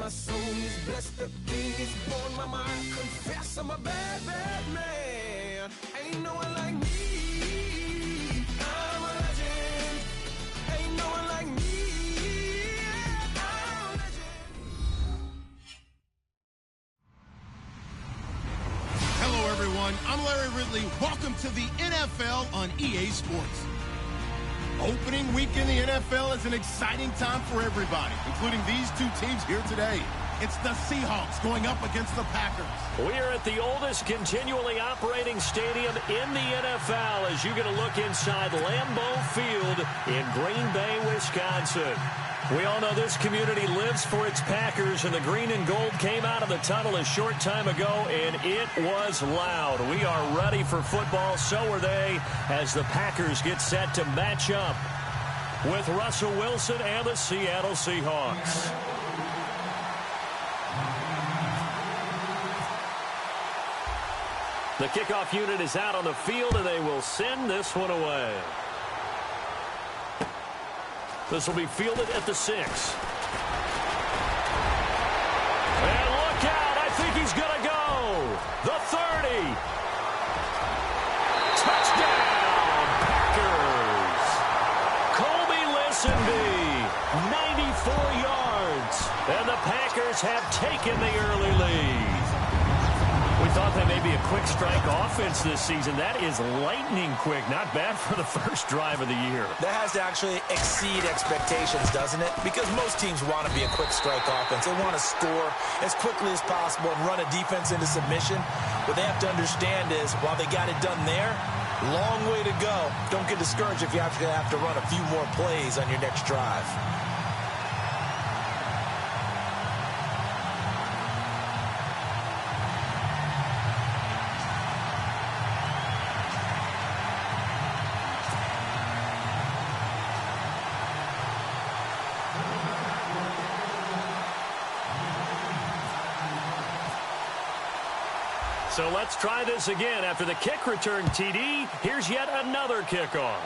my soul is blessed, the king is born. My mind confess I'm a bad, bad man. Ain't no one like me. I'm a legend. Ain't no one like me. I'm a legend. Hello, everyone. I'm Larry Ridley. Welcome to the NFL on EA Sports. Opening week in the NFL is an exciting time for everybody, including these two teams here today. It's the Seahawks going up against the Packers. We are at the oldest continually operating stadium in the NFL as you get a look inside Lambeau Field in Green Bay, Wisconsin. We all know this community lives for its Packers, and the green and gold came out of the tunnel a short time ago, and it was loud. We are ready for football. So are they as the Packers get set to match up with Russell Wilson and the Seattle Seahawks. The kickoff unit is out on the field, and they will send this one away. This will be fielded at the 6. And look out. I think he's going to go. The 30. Touchdown, Packers. Colby Listenby, 94 yards. And the Packers have taken the early lead. We thought that may be a quick strike offense this season. That is lightning quick. Not bad for the first drive of the year. That has to actually exceed expectations, doesn't it? Because most teams want to be a quick strike offense. They want to score as quickly as possible and run a defense into submission. What they have to understand is, while they got it done there, long way to go. Don't get discouraged if you actually have to run a few more plays on your next drive. So let's try this again. After the kick return TD, here's yet another kickoff.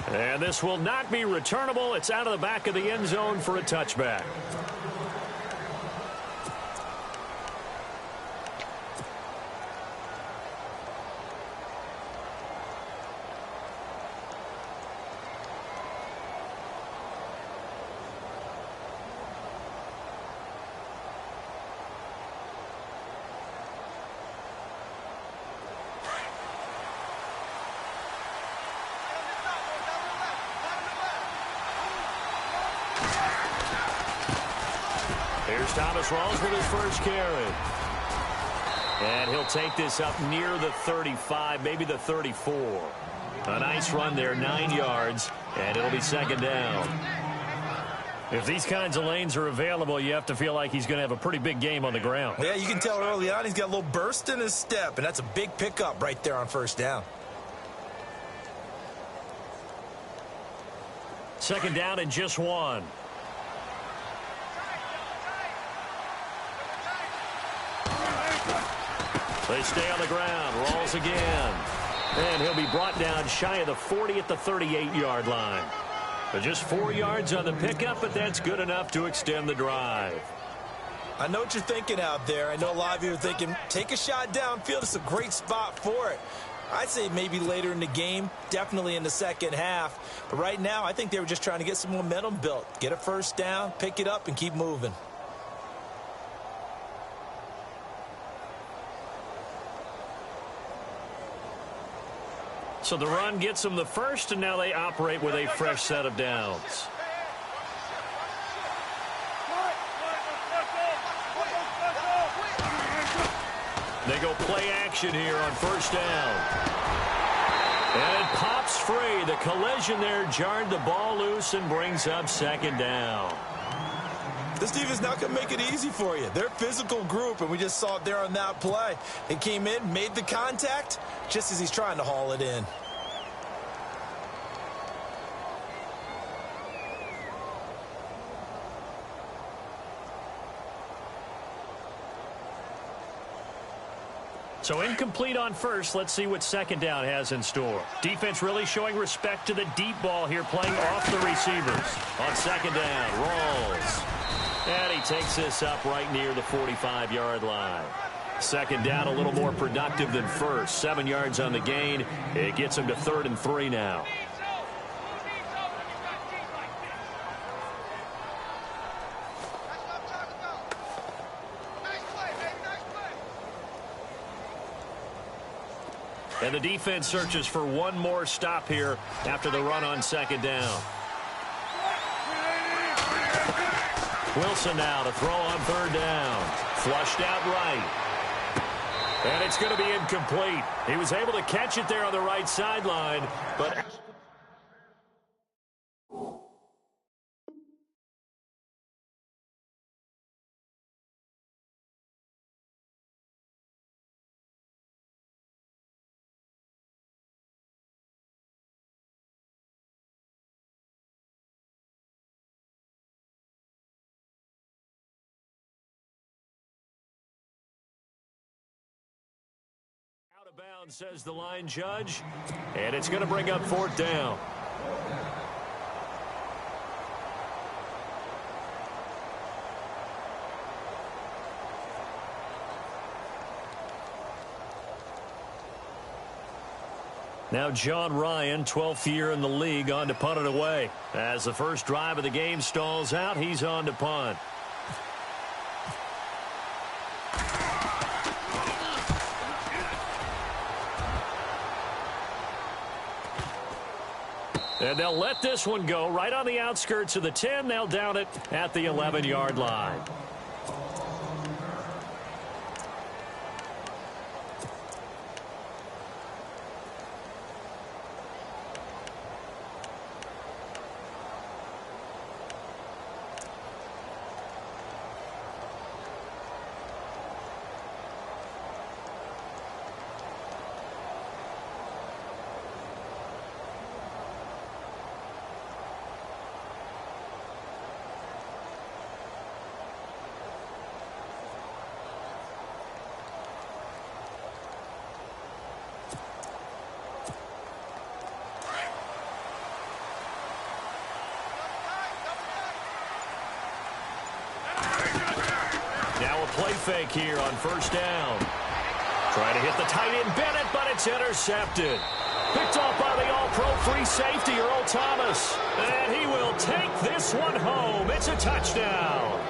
And this will not be returnable. It's out of the back of the end zone for a touchback. Here's Thomas Rawls with his first carry. And he'll take this up near the 35, maybe the 34. A nice run there, 9 yards, and it'll be second down. If these kinds of lanes are available, you have to feel like he's going to have a pretty big game on the ground. Yeah, you can tell early on he's got a little burst in his step, and that's a big pickup right there on first down. Second down and just 1. They stay on the ground. Rawls again. And he'll be brought down shy of the 40 at the 38-yard line. But just 4 yards on the pickup, but that's good enough to extend the drive. I know what you're thinking out there. I know a lot of you are thinking, take a shot downfield. It's a great spot for it. I'd say maybe later in the game, definitely in the second half. But right now, I think they were just trying to get some momentum built. Get a first down, pick it up, and keep moving. So the run gets them the first, and now they operate with a fresh set of downs. They go play action here on first down. And it pops free. The collision there jarred the ball loose and brings up second down. This defense not going to make it easy for you. They're a physical group, and we just saw it there on that play. It came in, made the contact, just as he's trying to haul it in. So incomplete on first. Let's see what second down has in store. Defense really showing respect to the deep ball here, playing off the receivers. On second down, rolls. And he takes this up right near the 45-yard line. Second down, a little more productive than first. 7 yards on the gain. It gets him to 3rd and 3 now. And the defense searches for one more stop here after the run on second down. Wilson now to throw on 3rd down. Flushed out right. And it's going to be incomplete. He was able to catch it there on the right sideline, but... Out of bounds, says the line judge, and it's going to bring up 4th down. Now John Ryan, 12th year in the league, on to punt it away. As the first drive of the game stalls out, he's on to punt. And they'll let this one go right on the outskirts of the 10. They'll down it at the 11-yard line. Now a play fake here on 1st down. Trying to hit the tight end Bennett, but it's intercepted. Picked off by the all-pro free safety, Earl Thomas. And he will take this one home. It's a touchdown.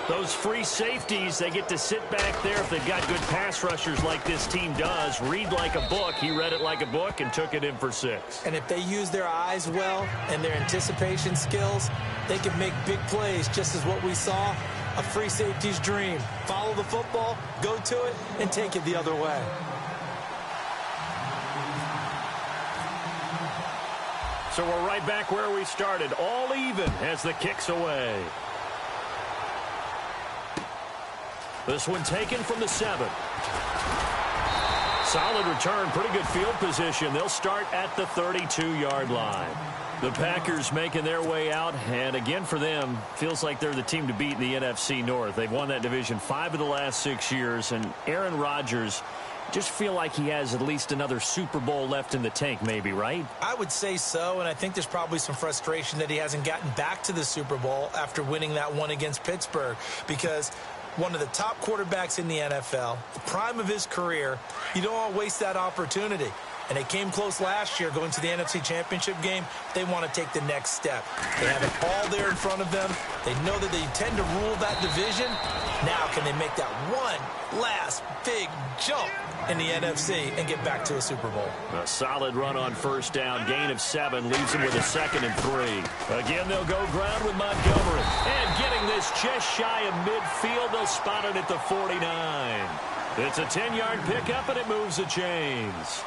Those free safeties, they get to sit back there if they've got good pass rushers like this team does. Read like a book. He read it like a book and took it in for 6. And if they use their eyes well and their anticipation skills, they can make big plays, just as what we saw, a free safety's dream. Follow the football, go to it, and take it the other way. So we're right back where we started, all even as the kick's away. This one taken from the 7. Solid return, pretty good field position. They'll start at the 32-yard line. The Packers making their way out, and again for them, feels like they're the team to beat in the NFC North. They've won that division 5 of the last 6 years, and Aaron Rodgers just feel like he has at least another Super Bowl left in the tank maybe, right? I would say so, and I think there's probably some frustration that he hasn't gotten back to the Super Bowl after winning that one against Pittsburgh, because one of the top quarterbacks in the NFL, the prime of his career, you don't want to waste that opportunity. And they came close last year going to the NFC Championship game. They want to take the next step. They have it all there in front of them. They know that they tend to rule that division. Now can they make that one last big jump in the NFC and get back to a Super Bowl? A solid run on 1st down. Gain of 7 leaves them with a 2nd and 3. Again, they'll go ground with Montgomery. And getting this just shy of midfield, they'll spot it at the 49. It's a 10-yard pickup, and it moves the chains.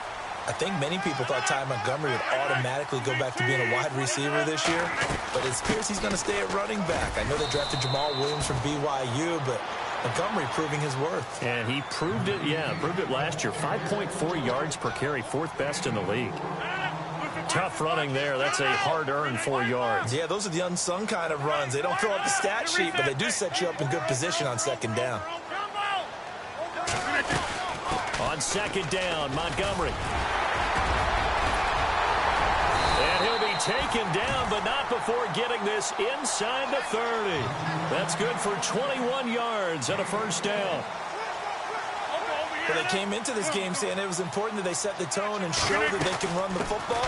I think many people thought Ty Montgomery would automatically go back to being a wide receiver this year, but it appears he's going to stay at running back. I know they drafted Jamal Williams from BYU, but Montgomery proving his worth. And he proved it, proved it last year. 5.4 yards per carry, 4th best in the league. Tough running there. That's a hard-earned 4 yards. Yeah, those are the unsung kind of runs. They don't fill up the stat sheet, but they do set you up in good position on 2nd down. On second down, Montgomery. And he'll be taken down, but not before getting this inside the 30. That's good for 21 yards and a first down. Well, they came into this game saying it was important that they set the tone and show that they can run the football.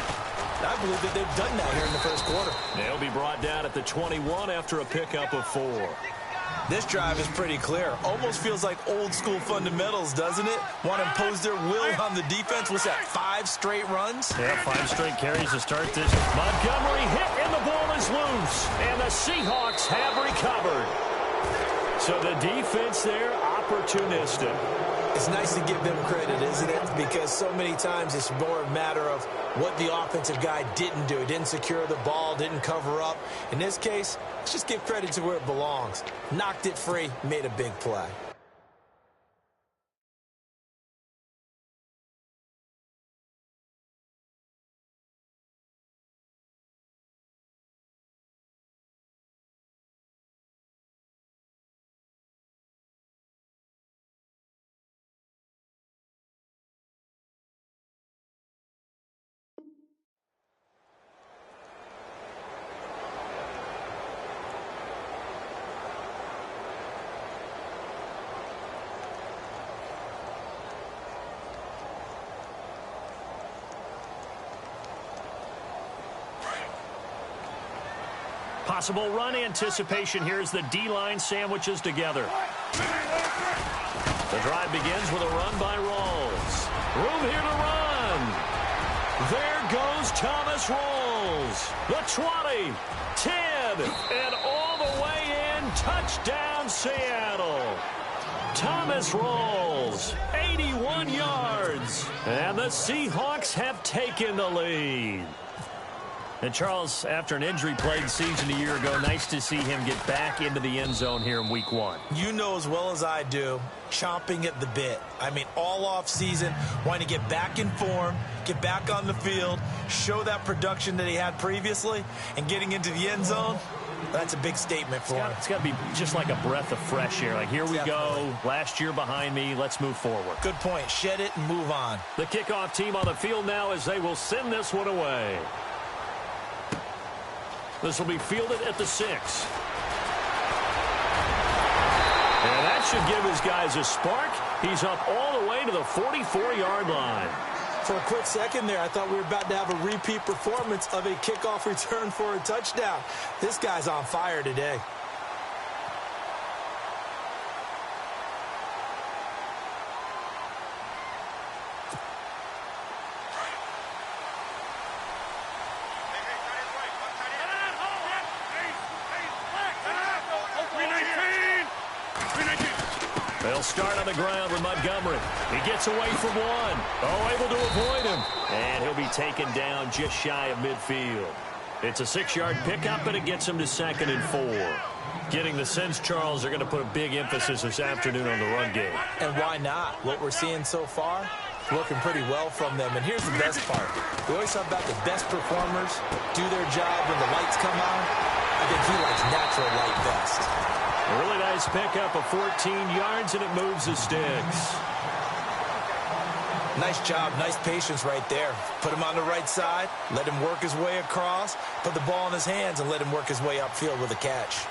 I believe that they've done that here in the first quarter. They'll be brought down at the 21 after a pickup of 4. This drive is pretty clear. Almost feels like old school fundamentals, doesn't it? Want to impose their will on the defense. What's that, 5 straight runs? Yeah, 5 straight carries to start this. Montgomery hit and the ball is loose. And the Seahawks have recovered. So the defense there, opportunistic. It's nice to give them credit, isn't it? Because so many times it's more a matter of what the offensive guy didn't do. He didn't secure the ball, didn't cover up. In this case, let's just give credit to where it belongs. Knocked it free, made a big play. Possible run anticipation here as the D-line sandwiches together. The drive begins with a run by Rawls. Room here to run. There goes Thomas Rawls. The 20, 10, and all the way in. Touchdown, Seattle. Thomas Rawls, 81 yards. And the Seahawks have taken the lead. And Charles, after an injury plagued season a year ago, nice to see him get back into the end zone here in week 1. You know as well as I do, chomping at the bit. I mean, all off season, wanting to get back in form, get back on the field, show that production that he had previously, and getting into the end zone, that's a big statement for him. It's got to be just like a breath of fresh air. Like, here we go, last year behind me, let's move forward. Good point. Shed it and move on. The kickoff team on the field now as they will send this one away. This will be fielded at the 6. And that should give his guys a spark. He's up all the way to the 44-yard line. For a quick second there, I thought we were about to have a repeat performance of a kickoff return for a touchdown. This guy's on fire today. They'll start on the ground with Montgomery. He gets away from one. Oh, able to avoid him. And he'll be taken down just shy of midfield. It's a 6-yard pickup, and it gets him to 2nd and 4. Getting the sense, Charles, they're going to put a big emphasis this afternoon on the run game. And why not? What we're seeing so far, working pretty well from them. And here's the best part. We always talk about the best performers do their job when the lights come on. I think he likes natural light best. A really nice pickup of 14 yards, and it moves the sticks. Nice job, nice patience right there. Put him on the right side, let him work his way across, put the ball in his hands, and let him work his way upfield with a catch.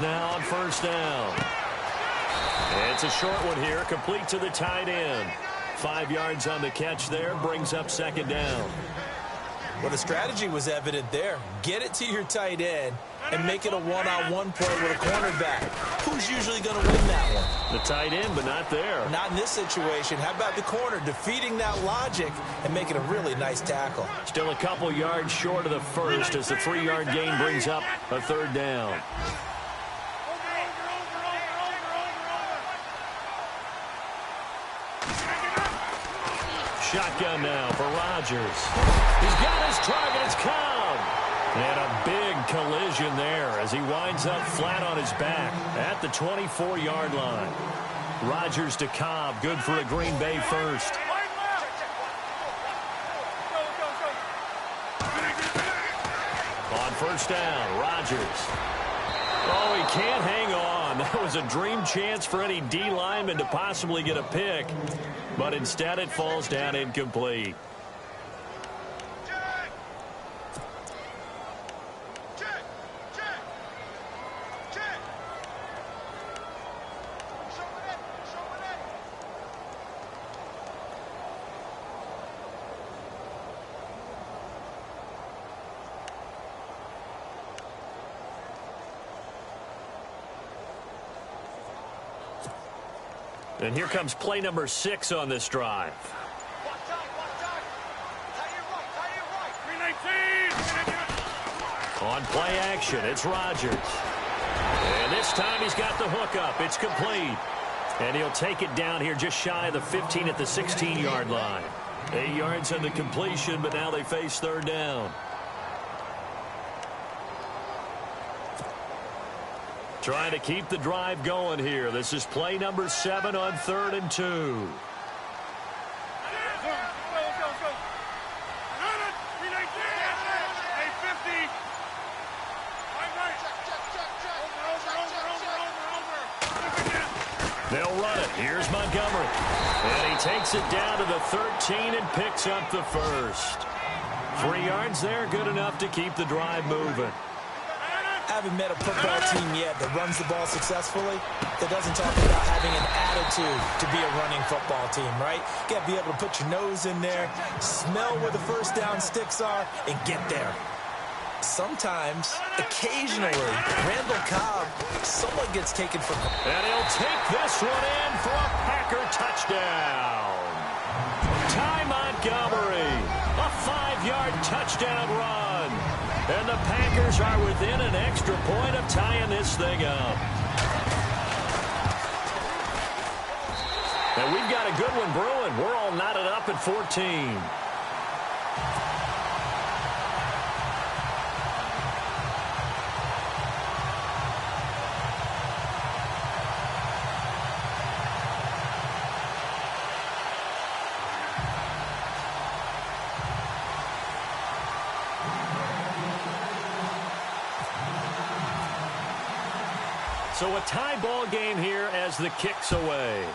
Now on first down. It's a short one here, complete to the tight end. 5 yards on the catch there, brings up 2nd down. Well, the strategy was evident there. Get it to your tight end and make it a one-on-one play with a cornerback. Who's usually going to win that one? The tight end, but not there. Not in this situation. How about the corner defeating that logic and making a really nice tackle? Still a couple yards short of the first as the 3-yard gain brings up a 3rd down. Shotgun now for Rodgers. He's got his target. It's Cobb. And a big collision there as he winds up flat on his back at the 24-yard line. Rodgers to Cobb, good for a Green Bay first. On first down, Rodgers. Oh, he can't hang on. That was a dream chance for any D lineman to possibly get a pick, but instead it falls down incomplete. And here comes play number 6 on this drive. On play action, it's Rodgers. And this time he's got the hook up. It's complete. And he'll take it down here just shy of the 15 at the 16-yard line. 8 yards on the completion, but now they face third down. Trying to keep the drive going here. This is play number 7 on 3rd and 2. They'll run it. Here's Montgomery. And he takes it down to the 13 and picks up the first. 3 yards there, good enough to keep the drive moving. I haven't met a football team yet that runs the ball successfully that doesn't talk about having an attitude to be a running football team, right? You got to be able to put your nose in there, smell where the first down sticks are, and get there. Sometimes, occasionally, Randall Cobb, someone gets taken for granted. And he'll take this one in for a Packer touchdown. Ty Montgomery, a 5-yard touchdown run. And the Packers are within an extra point of tying this thing up. And we've got a good one brewing. We're all knotted up at 14. So a tie ball game here as the kick's away.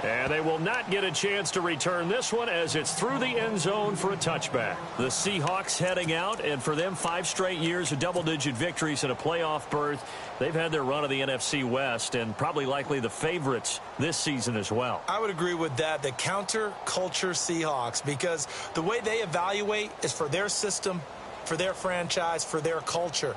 And they will not get a chance to return this one as it's through the end zone for a touchback. The Seahawks heading out, and for them, 5 straight years of double-digit victories and a playoff berth. They've had their run of the NFC West and probably the favorites this season as well. I would agree with that. The counter-culture Seahawks, because the way they evaluate is for their system, for their franchise, for their culture.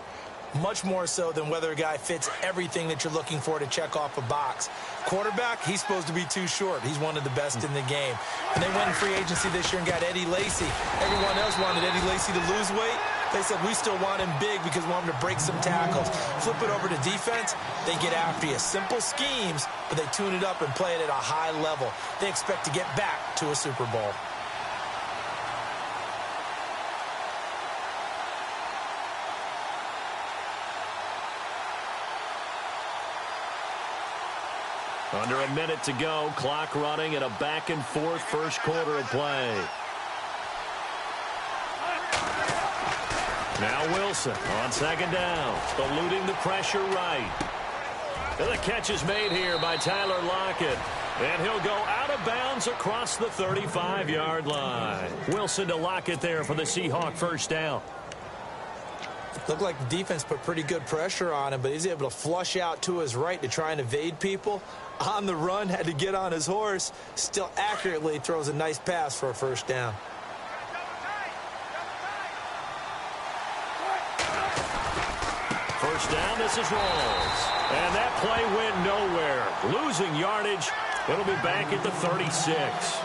Much more so than whether a guy fits everything that you're looking for to check off a box. Quarterback, he's supposed to be too short. He's one of the best in the game. And they went in free agency this year and got Eddie Lacy. Everyone else wanted Eddie Lacy to lose weight. They said, we still want him big because we want him to break some tackles. Flip it over to defense, they get after you. Simple schemes, but they tune it up and play it at a high level. They expect to get back to a Super Bowl. Under a minute to go, clock running in a back-and-forth first quarter of play. Now Wilson on second down, eluding the pressure right. And the catch is made here by Tyler Lockett. And he'll go out of bounds across the 35-yard line. Wilson to Lockett there for the Seahawk first down. Looked like the defense put pretty good pressure on him, but he's able to flush out to his right to try and evade people. On the run, had to get on his horse. Still accurately throws a nice pass for a first down. First down, this is Rawls. And that play went nowhere. Losing yardage. It'll be back at the 36.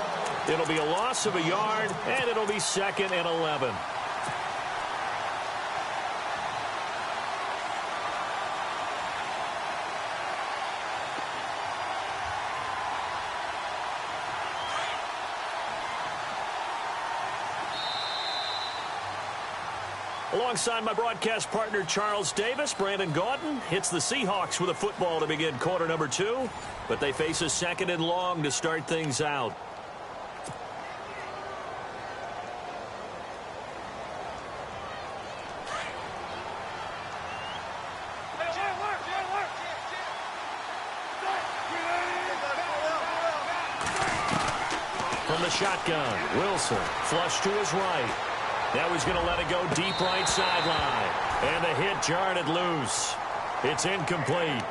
It'll be a loss of a yard, and it'll be 2nd and 11. Alongside my broadcast partner, Charles Davis, Brandon Gaudin hits the Seahawks with a football to begin quarter number 2, but they face a second and long to start things out. From the shotgun, Wilson, flush to his right. Now he's going to let it go deep right sideline. And the hit jarred it loose. It's incomplete.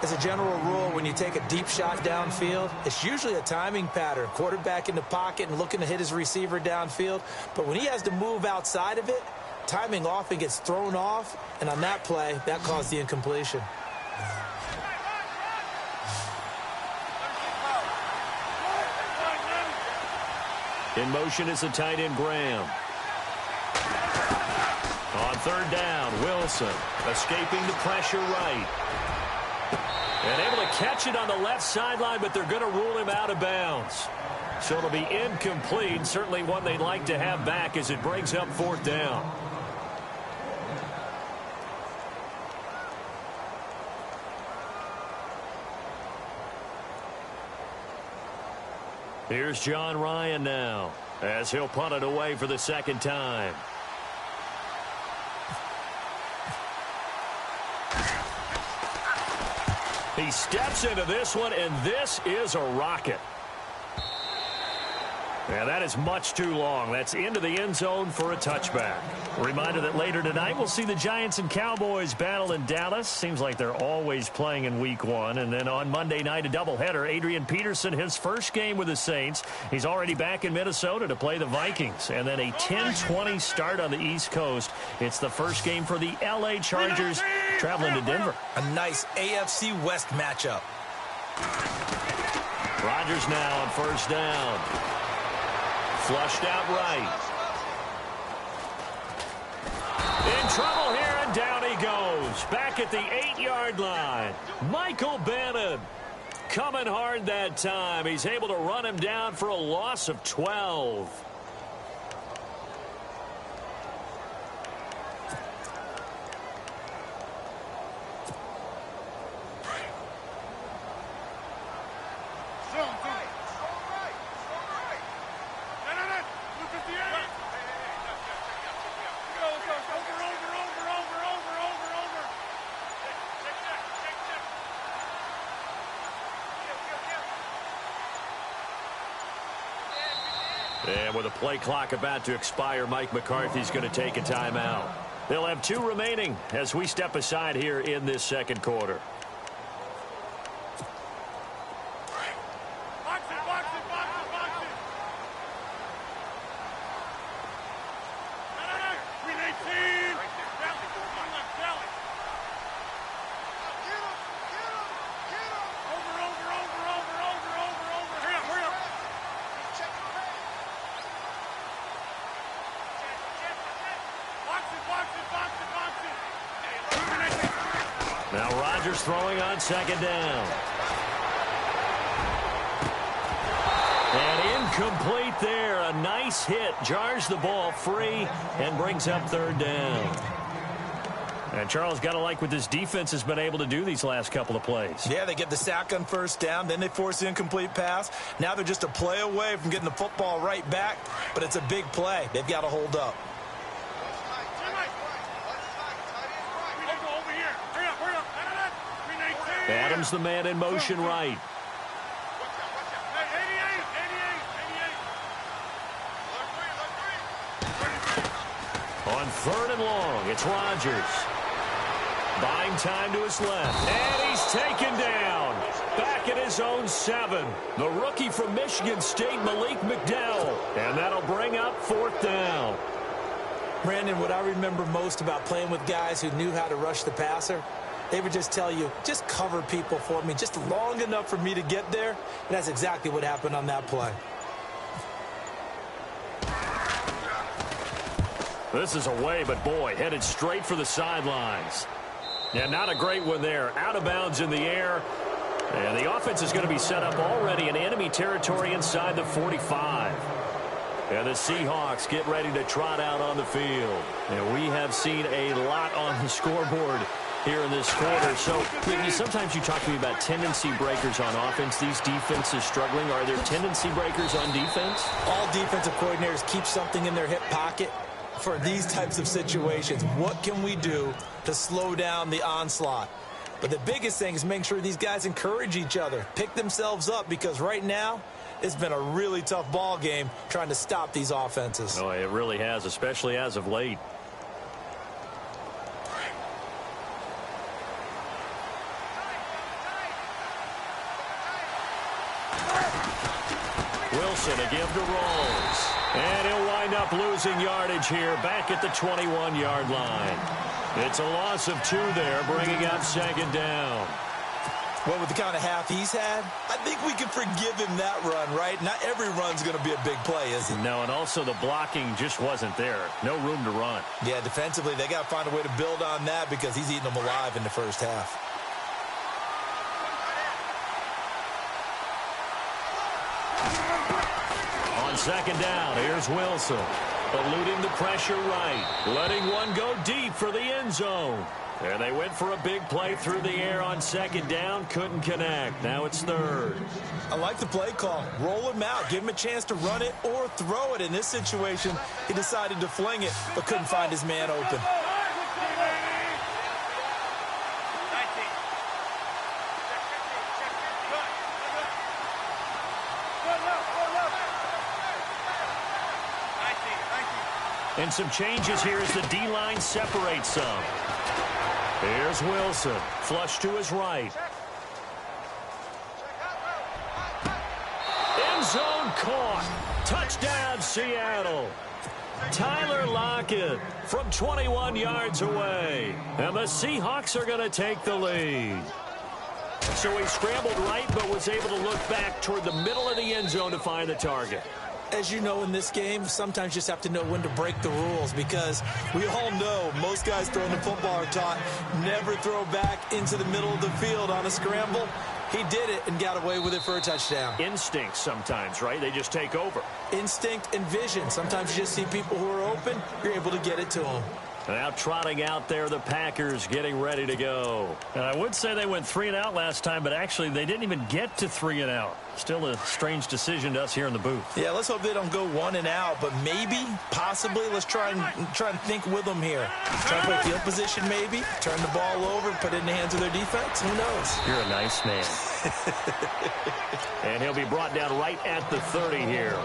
As a general rule, when you take a deep shot downfield, it's usually a timing pattern. Quarterback in the pocket and looking to hit his receiver downfield. But when he has to move outside of it, timing often gets thrown off. And on that play, that caused the incompletion. In motion is the tight end, Graham. On third down, Wilson escaping the pressure right. And able to catch it on the left sideline, but they're going to rule him out of bounds. So it'll be incomplete. Certainly one they'd like to have back as it brings up fourth down. Here's John Ryan now, as he'll punt it away for the second time. He steps into this one, and this is a rocket. Yeah, that is much too long. That's into the end zone for a touchback. A reminder that later tonight we'll see the Giants and Cowboys battle in Dallas. Seems like they're always playing in week 1. And then on Monday night, a doubleheader. Adrian Peterson, his first game with the Saints. He's already back in Minnesota to play the Vikings. And then a 10:20 start on the East Coast. It's the first game for the L.A. Chargers traveling to Denver. A nice AFC West matchup. Rodgers now on first down. Flushed out right. In trouble here, and down he goes. Back at the 8-yard line. Michael Bannon coming hard that time. He's able to run him down for a loss of 12. And with a play clock about to expire, Mike McCarthy's going to take a timeout. They'll have 2 remaining as we step aside here in this second quarter. Now Rodgers throwing on second down. And incomplete there. A nice hit. Jars the ball free and brings up third down. And Charles, got to like what this defense has been able to do these last couple of plays. Yeah, they get the sack on first down, then they force the incomplete pass. Now they're just a play away from getting the football right back, but it's a big play. They've got to hold up. Adams the man in motion right. On third and long, it's Rodgers. Buying time to his left. And he's taken down. Back at his own 7. The rookie from Michigan State, Malik McDowell. And that'll bring up fourth down. Brandon, what I remember most about playing with guys who knew how to rush the passer, they would just tell you, just cover people for me, just long enough for me to get there. And that's exactly what happened on that play. This is away, but boy, headed straight for the sidelines. Yeah, not a great one there. Out of bounds in the air. And the offense is going to be set up already in enemy territory inside the 45. And the Seahawks get ready to trot out on the field. And we have seen a lot on the scoreboard here in this quarter. So sometimes you talk to me about tendency breakers on offense. These defenses struggling. Are there tendency breakers on defense? All defensive coordinators keep something in their hip pocket for these types of situations. What can we do to slow down the onslaught? But the biggest thing is making sure these guys encourage each other, pick themselves up, because right now it's been a really tough ball game trying to stop these offenses. Oh, it really has, especially as of late. Wilson to give to Rolls. And he'll wind up losing yardage here back at the 21-yard line. It's a loss of 2 there, bringing up second down. Well, with the kind of half he's had, I think we can forgive him that run, right? Not every run's going to be a big play, is it? No, and also the blocking just wasn't there. No room to run. Yeah, defensively, they got to find a way to build on that because he's eating them alive in the first half. On second down, here's Wilson. Eluding the pressure right. Letting one go deep for the end zone. And they went for a big play through the air on second down. Couldn't connect. Now it's third. I like the play call. Roll him out. Give him a chance to run it or throw it. In this situation, he decided to fling it, but couldn't find his man open. And some changes here as the D-line separates some. Here's Wilson. Flush to his right. End zone caught. Touchdown, Seattle. Tyler Lockett from 21 yards away. And the Seahawks are going to take the lead. So he scrambled right, but was able to look back toward the middle of the end zone to find the target. As you know, in this game, sometimes you just have to know when to break the rules, because we all know most guys throwing the football are taught never throw back into the middle of the field on a scramble. He did it and got away with it for a touchdown. Instinct sometimes, right? They just take over. Instinct and vision. Sometimes you just see people who are open, you're able to get it to them. Now trotting out there, the Packers getting ready to go. And I would say they went 3 and out last time, but actually they didn't even get to 3 and out. Still a strange decision to us here in the booth. Yeah, let's hope they don't go 1 and out, but maybe, possibly, let's try and think with them here. Try to play field position maybe, turn the ball over, put it in the hands of their defense. Who knows? You're a nice man. And he'll be brought down right at the 30 here.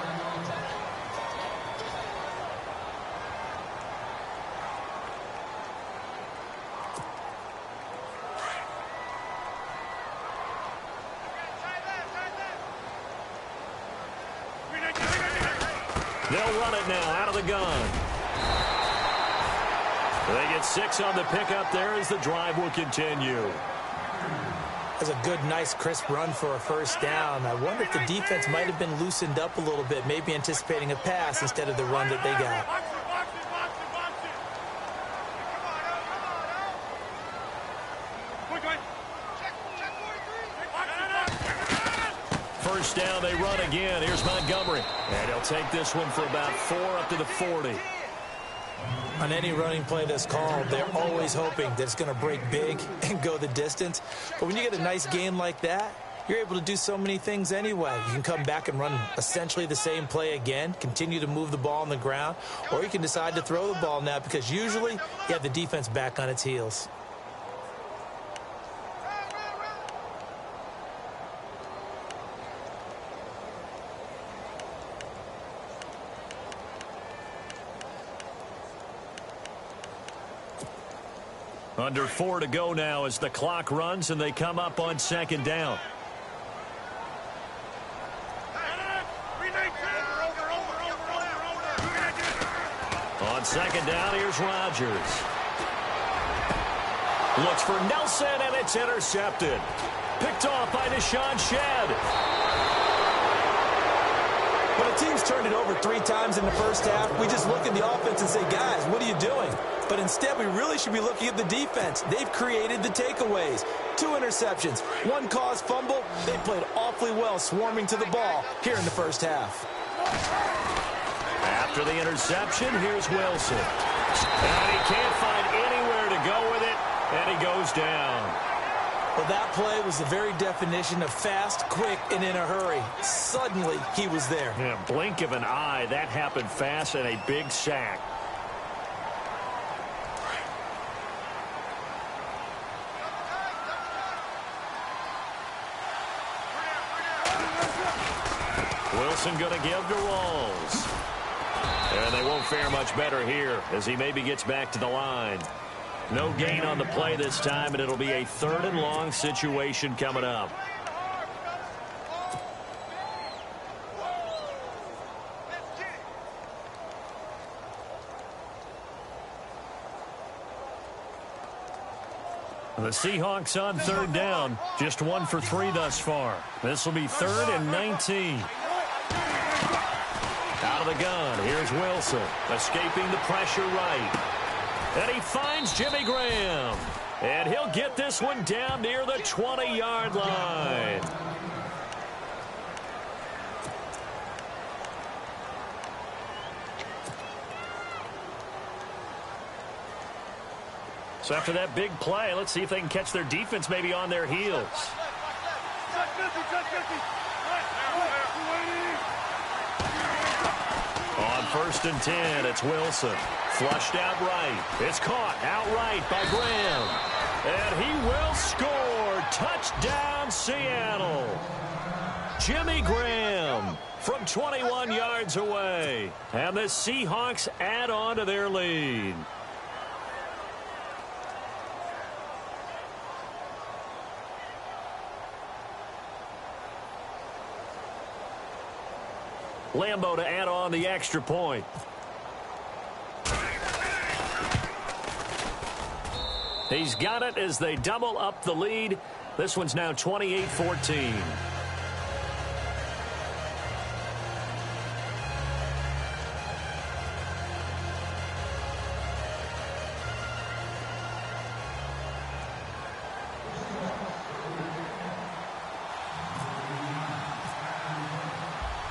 They'll run it now out of the gun. They get 6 on the pickup there as the drive will continue. That's a good, nice, crisp run for a first down. I wonder if the defense might have been loosened up a little bit, maybe anticipating a pass instead of the run that they got. First down, they run again. Here's Montgomery. And he'll take this one for about 4 up to the 40. On any running play that's called, they're always hoping that it's going to break big and go the distance. But when you get a nice gain like that, you're able to do so many things anyway. You can come back and run essentially the same play again, continue to move the ball on the ground, or you can decide to throw the ball now because usually you have the defense back on its heels. Under 4 to go now as the clock runs and they come up on second down. On second down, here's Rodgers. Looks for Nelson, and it's intercepted. Picked off by Deshaun Shedd. When a team's turned it over 3 times in the first half, we just look at the offense and say, guys, what are you doing? But instead, we really should be looking at the defense. They've created the takeaways. 2 interceptions, 1 caused fumble. They played awfully well swarming to the ball here in the first half. After the interception, here's Wilson. And he can't find anywhere to go with it, and he goes down. Well, that play was the very definition of fast, quick, and in a hurry. Suddenly, he was there. Yeah, blink of an eye, that happened fast, and a big sack. Wilson going to give to Rawls. And they won't fare much better here as he maybe gets back to the line. No gain on the play this time, and it'll be a 3rd and long situation coming up. The Seahawks on 3rd down. Just 1 for 3 thus far. This will be 3rd and 19. Out of the gun, here's Wilson, escaping the pressure right. And he finds Jimmy Graham. And he'll get this one down near the 20-yard line. So after that big play, let's see if they can catch their defense maybe on their heels. On 1st and 10, it's Wilson. Flushed out right. It's caught outright by Graham. And he will score. Touchdown, Seattle. Jimmy Graham from 21 yards away. And the Seahawks add on to their lead. Lambeau to add on the extra point. He's got it as they double up the lead. This one's now 28-14.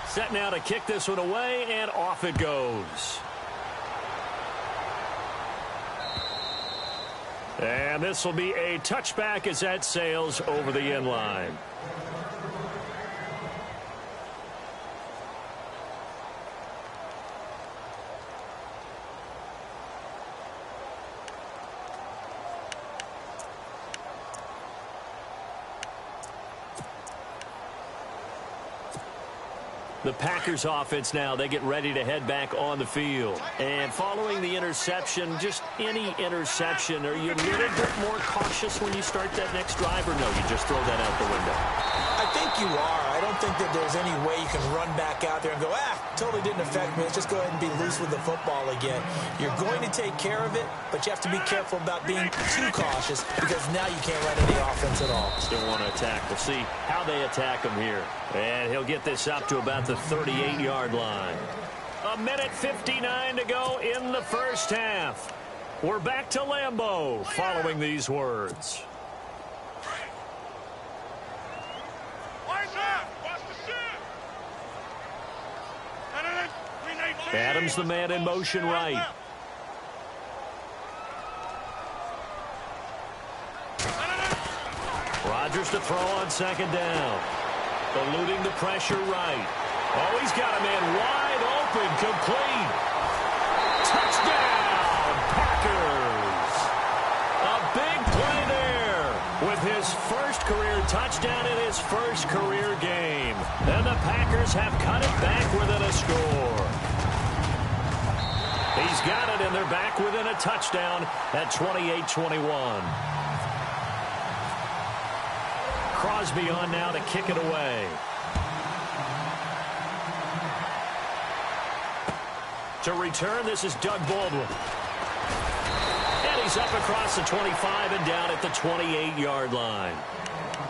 Set now to kick this one away, and off it goes. And this will be a touchback as that sails over the end line. The Packers offense now, they get ready to head back on the field. And following the interception, just any interception, are you a little bit more cautious when you start that next drive, or no, you just throw that out the window? I think you are. I don't think that there's any way you can run back out there and go, totally didn't affect me. Let's just go ahead and be loose with the football again. You're going to take care of it, but you have to be careful about being too cautious because now you can't run any offense at all. Still want to attack. We'll see how they attack him here. And he'll get this up to about the 38-yard line. 1:59 to go in the first half. We're back to Lambeau following these words. Adams the man in motion right. Rodgers to throw on 2nd down. Eluding the pressure right. Oh, he's got a man wide open, complete. Touchdown, Packers. A big play there with his first career touchdown in his first career game. And the Packers have cut it back within a score. He's got it, and they're back within a touchdown at 28-21. Crosby on now to kick it away. To return, this is Doug Baldwin. And he's up across the 25 and down at the 28-yard line.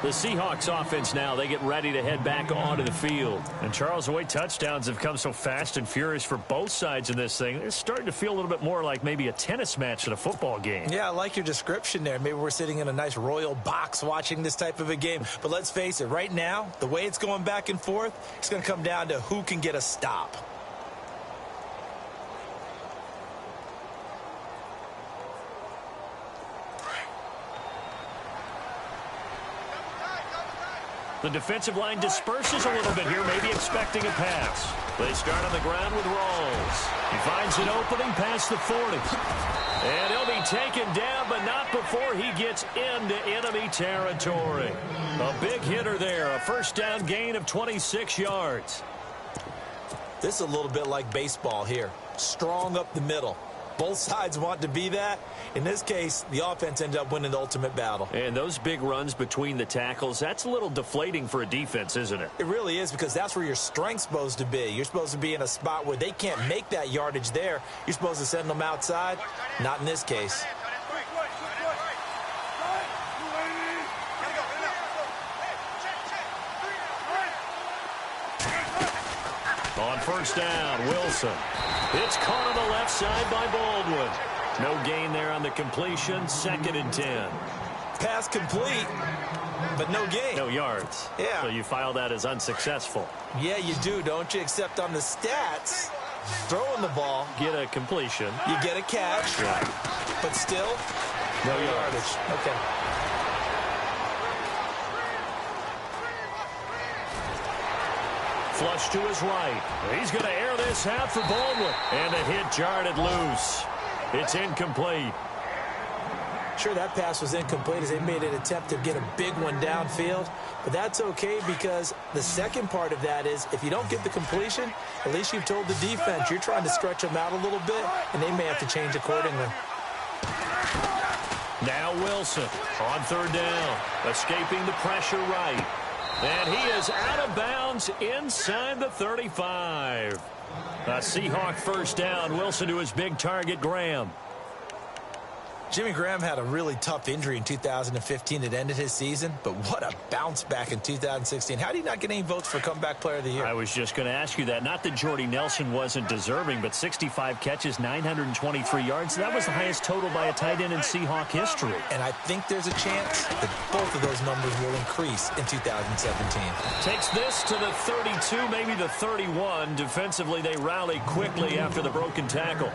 The Seahawks offense now, they get ready to head back onto the field. And Charles, the way touchdowns have come so fast and furious for both sides in this thing, it's starting to feel a little bit more like maybe a tennis match at a football game. Yeah, I like your description there. Maybe we're sitting in a nice royal box watching this type of a game. But let's face it, right now, the way it's going back and forth, it's going to come down to who can get a stop. The defensive line disperses a little bit here, maybe expecting a pass. They start on the ground with Rawls. He finds an opening past the 40. And he'll be taken down, but not before he gets into enemy territory. A big hitter there, a first down gain of 26 yards. This is a little bit like baseball here. Strong up the middle. Both sides want to be that. In this case, the offense ended up winning the ultimate battle. And those big runs between the tackles, that's a little deflating for a defense, isn't it? It really is, because that's where your strength's supposed to be. You're supposed to be in a spot where they can't make that yardage there. You're supposed to send them outside. Not in this case. On first down, Wilson. It's caught on the left side by Baldwin. No gain there on the completion. 2nd and 10. Pass complete, but no gain. No yards. Yeah. So you file that as unsuccessful. Yeah, you do, don't you? Except on the stats, throwing the ball, Get a completion. you get a catch, Right. but still, No yards. Okay. Flush to his right. He's going to air this out for Baldwin. And the hit jarred it loose. It's incomplete. Sure, that pass was incomplete as they made an attempt to get a big one downfield. But that's okay, because the second part of that is if you don't get the completion, at least you've told the defense you're trying to stretch them out a little bit, and they may have to change accordingly. Now Wilson on 3rd down. Escaping the pressure right. And he is out of bounds inside the 35. A Seahawk first down. Wilson to his big target, Graham. Jimmy Graham had a really tough injury in 2015 that ended his season, but what a bounce back in 2016. How did he not get any votes for Comeback Player of the Year? I was just going to ask you that. Not that Jordy Nelson wasn't deserving, but 65 catches, 923 yards. That was the highest total by a tight end in Seahawk history. And I think there's a chance that both of those numbers will increase in 2017. Takes this to the 32, maybe the 31. Defensively, they rally quickly after the broken tackle.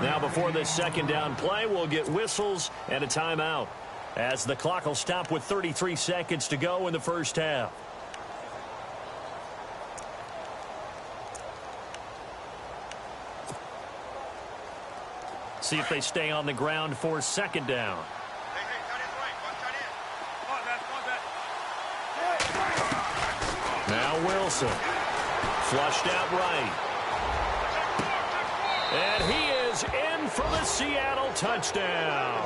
Now, before this 2nd down play, we'll get whistles and a timeout, as the clock will stop with 33 seconds to go in the first half. See if they stay on the ground for 2nd down. Now Wilson. Flushed out right. And he is in for the Seattle touchdown.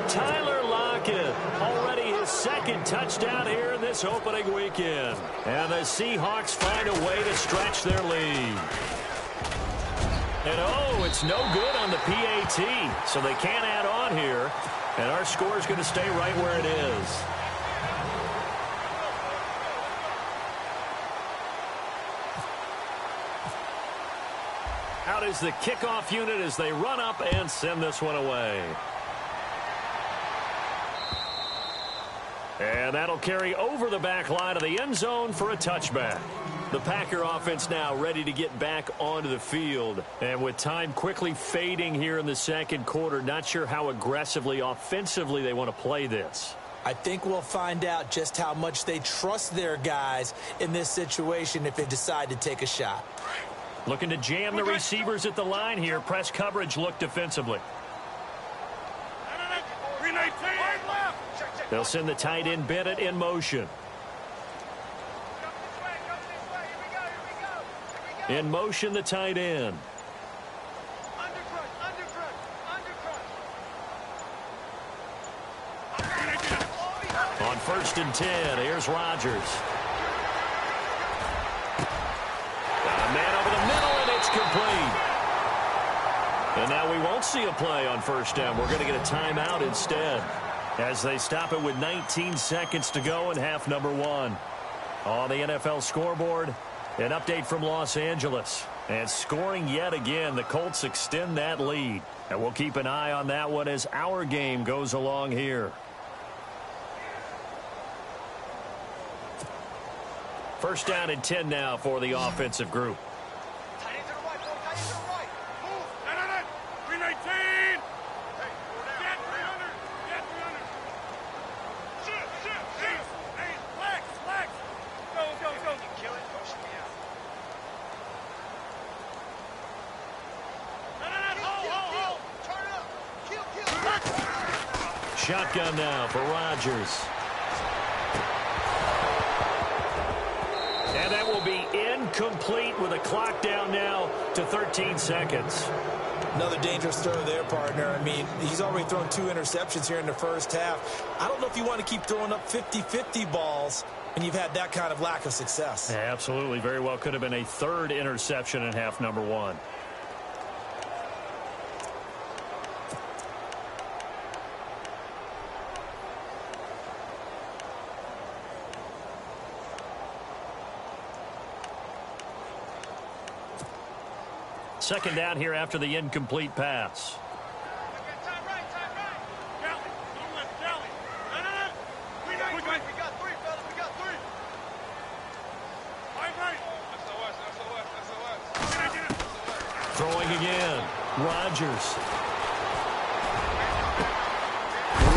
Tyler Lockett, already his 2nd touchdown here in this opening weekend. And the Seahawks find a way to stretch their lead. And oh, it's no good on the PAT, so they can't add on here. And our score is going to stay right where it is. Out is the kickoff unit as they run up and send this one away. And that'll carry over the back line of the end zone for a touchback. The Packer offense now ready to get back onto the field. And with time quickly fading here in the 2nd quarter, not sure how aggressively, offensively they want to play this. I think we'll find out just how much they trust their guys in this situation if they decide to take a shot. Looking to jam the receivers at the line here. Press coverage look defensively. They'll send the tight end Bennett in motion. In motion, the tight end. On 1st and 10, here's Rodgers. A man over the middle, and it's complete. And now we won't see a play on 1st down. We're going to get a timeout instead, as they stop it with 19 seconds to go in half number 1. On the NFL scoreboard, an update from Los Angeles. And scoring yet again, the Colts extend that lead. And we'll keep an eye on that one as our game goes along here. First down and 10 now for the offensive group. shotgun now for Rodgers. And that will be incomplete with a clock down now to 13 seconds. Another dangerous throw there, partner. I mean, he's already thrown 2 interceptions here in the first half. I don't know if you want to keep throwing up 50-50 balls when you've had that kind of lack of success. Yeah, absolutely. Very well could have been a 3rd interception in half number 1. Second down here after the incomplete pass. Time right. Galley, don't let Galley. No. We got 3, fellas. We got 3. Right. SOS. Throwing again. Rodgers.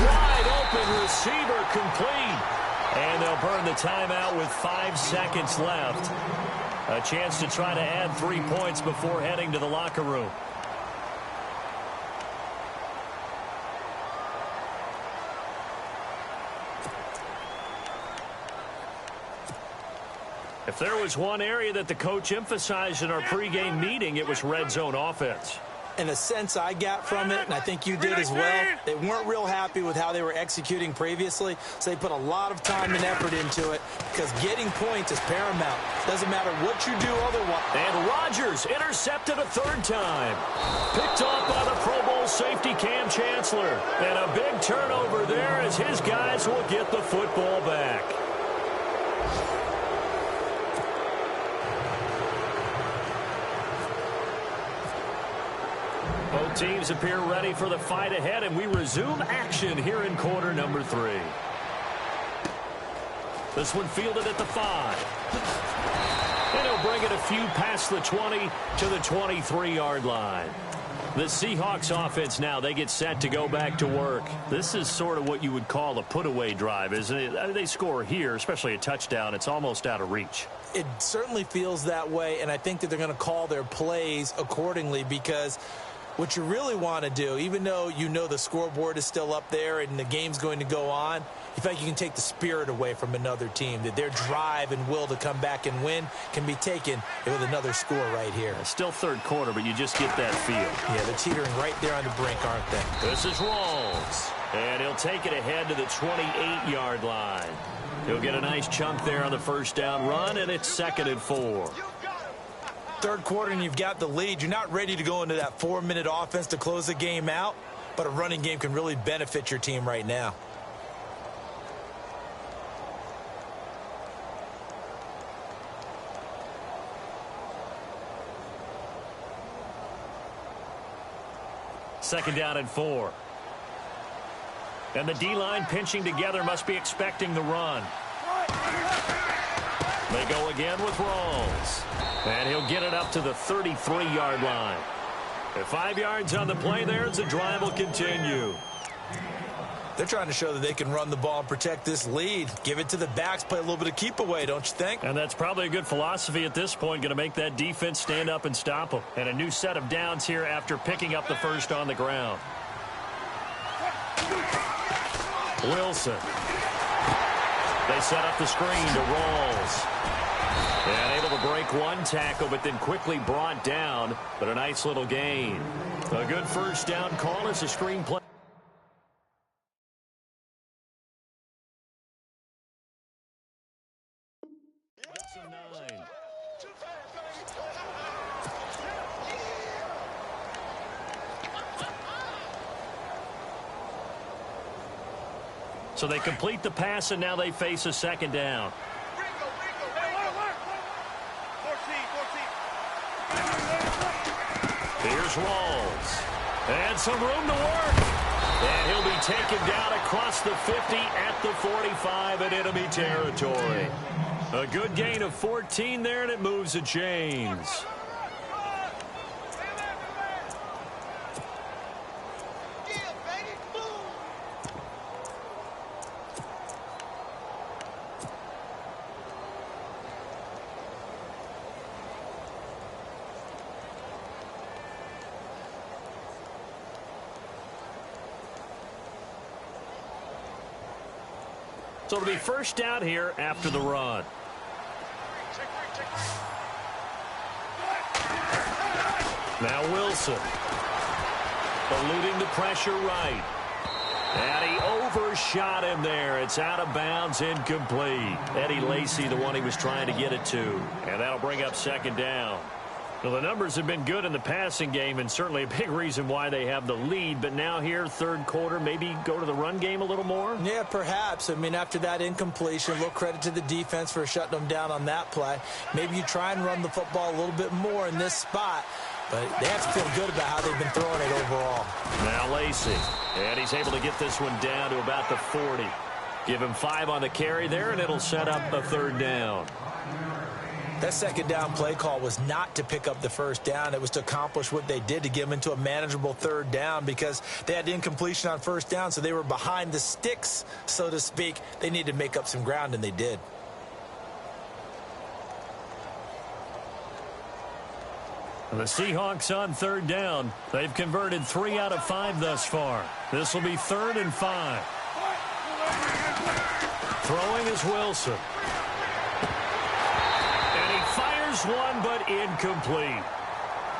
Wide open receiver complete. And they'll burn the timeout with 5 seconds left. A chance to try to add 3 points before heading to the locker room. If there was one area that the coach emphasized in our pregame meeting, it was red zone offense. In a sense I got from it, and I think you did as well, they weren't real happy with how they were executing previously, so they put a lot of time and effort into it because getting points is paramount. Doesn't matter what you do otherwise. And Rodgers intercepted a 3rd time. Picked off by the Pro Bowl safety Cam Chancellor. And a big turnover there as his guys will get the football back. Both teams appear ready for the fight ahead, and we resume action here in quarter number 3. This one fielded at the 5. And he'll bring it a few past the 20 to the 23-yard line. The Seahawks offense now, they get set to go back to work. This is sort of what you would call a put-away drive, isn't it? I mean, they score here, especially a touchdown. It's almost out of reach. It certainly feels that way, and I think that they're going to call their plays accordingly because what you really want to do, even though you know the scoreboard is still up there and the game's going to go on, you feel like you can take the spirit away from another team, that their drive and will to come back and win can be taken with another score right here. It's still 3rd quarter, but you just get that feel. Yeah, they're teetering right there on the brink, aren't they? This is Rawls, and he'll take it ahead to the 28-yard line. He'll get a nice chunk there on the 1st down run, and it's 2nd and 4. 3rd quarter and you've got the lead. You're not ready to go into that 4-minute offense to close the game out, but a running game can really benefit your team right now. Second down and 4. And the D-line pinching together must be expecting the run. They go again with Rawls. And he'll get it up to the 33-yard line. At 5 yards on the play there, the drive will continue. They're trying to show that they can run the ball and protect this lead. Give it to the backs, play a little bit of keep away, don't you think? And that's probably a good philosophy at this point, going to make that defense stand up and stop them. And a new set of downs here after picking up the 1st on the ground. Wilson. They set up the screen to Rawls. And able to break one tackle, but then quickly brought down. But a nice little gain. A good 1st down call as a screen play. So they complete the pass, and now they face a 2nd down. Here's Rawls. And some room to work. And he'll be taken down across the 50 at the 45 in enemy territory. A good gain of 14 there, and it moves the chains. So it'll be first down here after the run. Now Wilson. Eluding the pressure right. And he overshot him there. It's out of bounds, incomplete. Eddie Lacy, the one he was trying to get it to. And that'll bring up second down. Well, the numbers have been good in the passing game, and certainly a big reason why they have the lead. But now here, third quarter, maybe go to the run game a little more? Yeah, perhaps. I mean, after that incompletion, a little credit to the defense for shutting them down on that play. Maybe you try and run the football a little bit more in this spot. But they have to feel good about how they've been throwing it overall. Now Lacy, and he's able to get this one down to about the 40. Give him 5 on the carry there, and it'll set up a third down. That second down play call was not to pick up the first down. It was to accomplish what they did, to get them into a manageable third down, because they had incompletion on first down, so they were behind the sticks, so to speak. They needed to make up some ground, and they did. The Seahawks on third down. They've converted 3 out of 5 thus far. This will be 3rd and 5. Throwing is Wilson. And he fires one, but incomplete.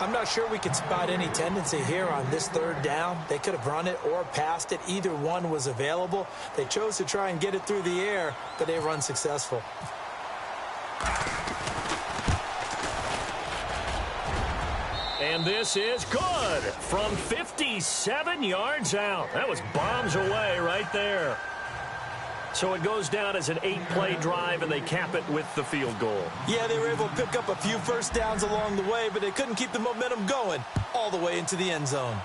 I'm not sure we can spot any tendency here on this third down. They could have run it or passed it. Either one was available. They chose to try and get it through the air, but they were unsuccessful. And this is good from 57 yards out. That was bombs away right there. So it goes down as an 8-play drive, and they cap it with the field goal. Yeah, they were able to pick up a few first downs along the way, but they couldn't keep the momentum going all the way into the end zone.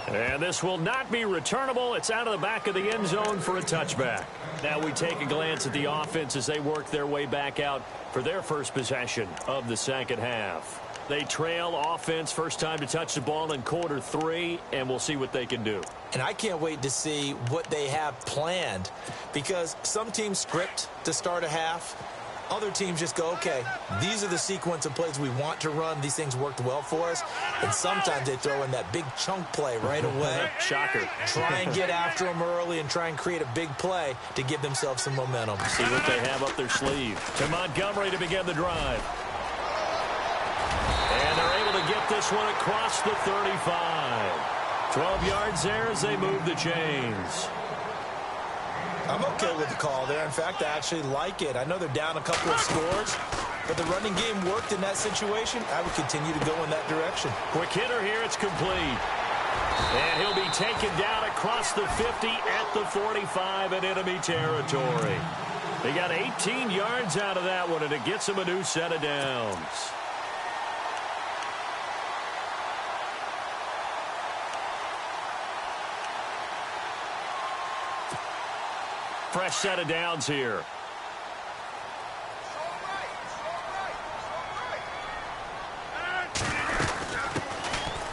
And this will not be returnable. It's out of the back of the end zone for a touchback. Now we take a glance at the offense as they work their way back out for their first possession of the second half. They trail offense, first time to touch the ball in quarter 3, and we'll see what they can do. And I can't wait to see what they have planned, because some teams script to start a half. Other teams just go, okay, these are the sequence of plays we want to run. These things worked well for us. And sometimes they throw in that big chunk play right away. Shocker. Try and get after them early and try and create a big play to give themselves some momentum. See what they have up their sleeve. To Montgomery to begin the drive. And they're able to get this one across the 35. 12 yards there as they move the chains. I'm okay with the call there. In fact, I actually like it. I know they're down a couple of scores, but the running game worked in that situation. I would continue to go in that direction. Quick hitter here. It's complete. And he'll be taken down across the 50 at the 45 in enemy territory. They got 18 yards out of that one, and it gets them a new set of downs. Fresh set of downs here.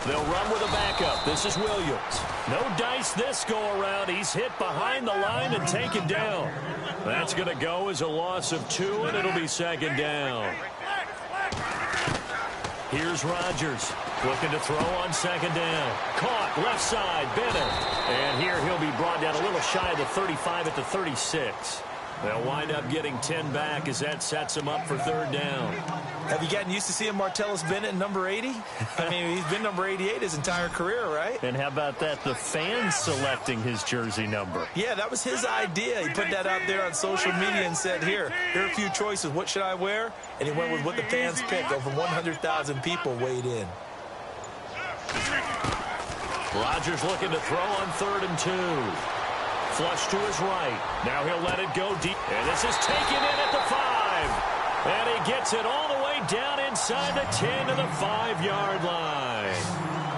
They'll run with a backup. This is Williams. No dice this go-around. He's hit behind the line and taken down. That's going to go as a loss of 2, and it'll be second down. Here's Rodgers looking to throw on second down. Caught left side, Bennett. And here he'll be brought down a little shy of the 35 at the 36. They'll wind up getting 10 back as that sets him up for third down. Have you gotten used to seeing Martellus Bennett number 80? I mean, he's been number 88 his entire career, right? And how about that? The fans selecting his jersey number. Yeah, that was his idea. He put that out there on social media and said, here are a few choices. What should I wear? And he went with what the fans picked. Over 100,000 people weighed in. Rodgers looking to throw on 3rd and 2. Flush to his right. Now he'll let it go deep. And this is taken in at the 5. And he gets it all the way down inside the 10 to the 5-yard line.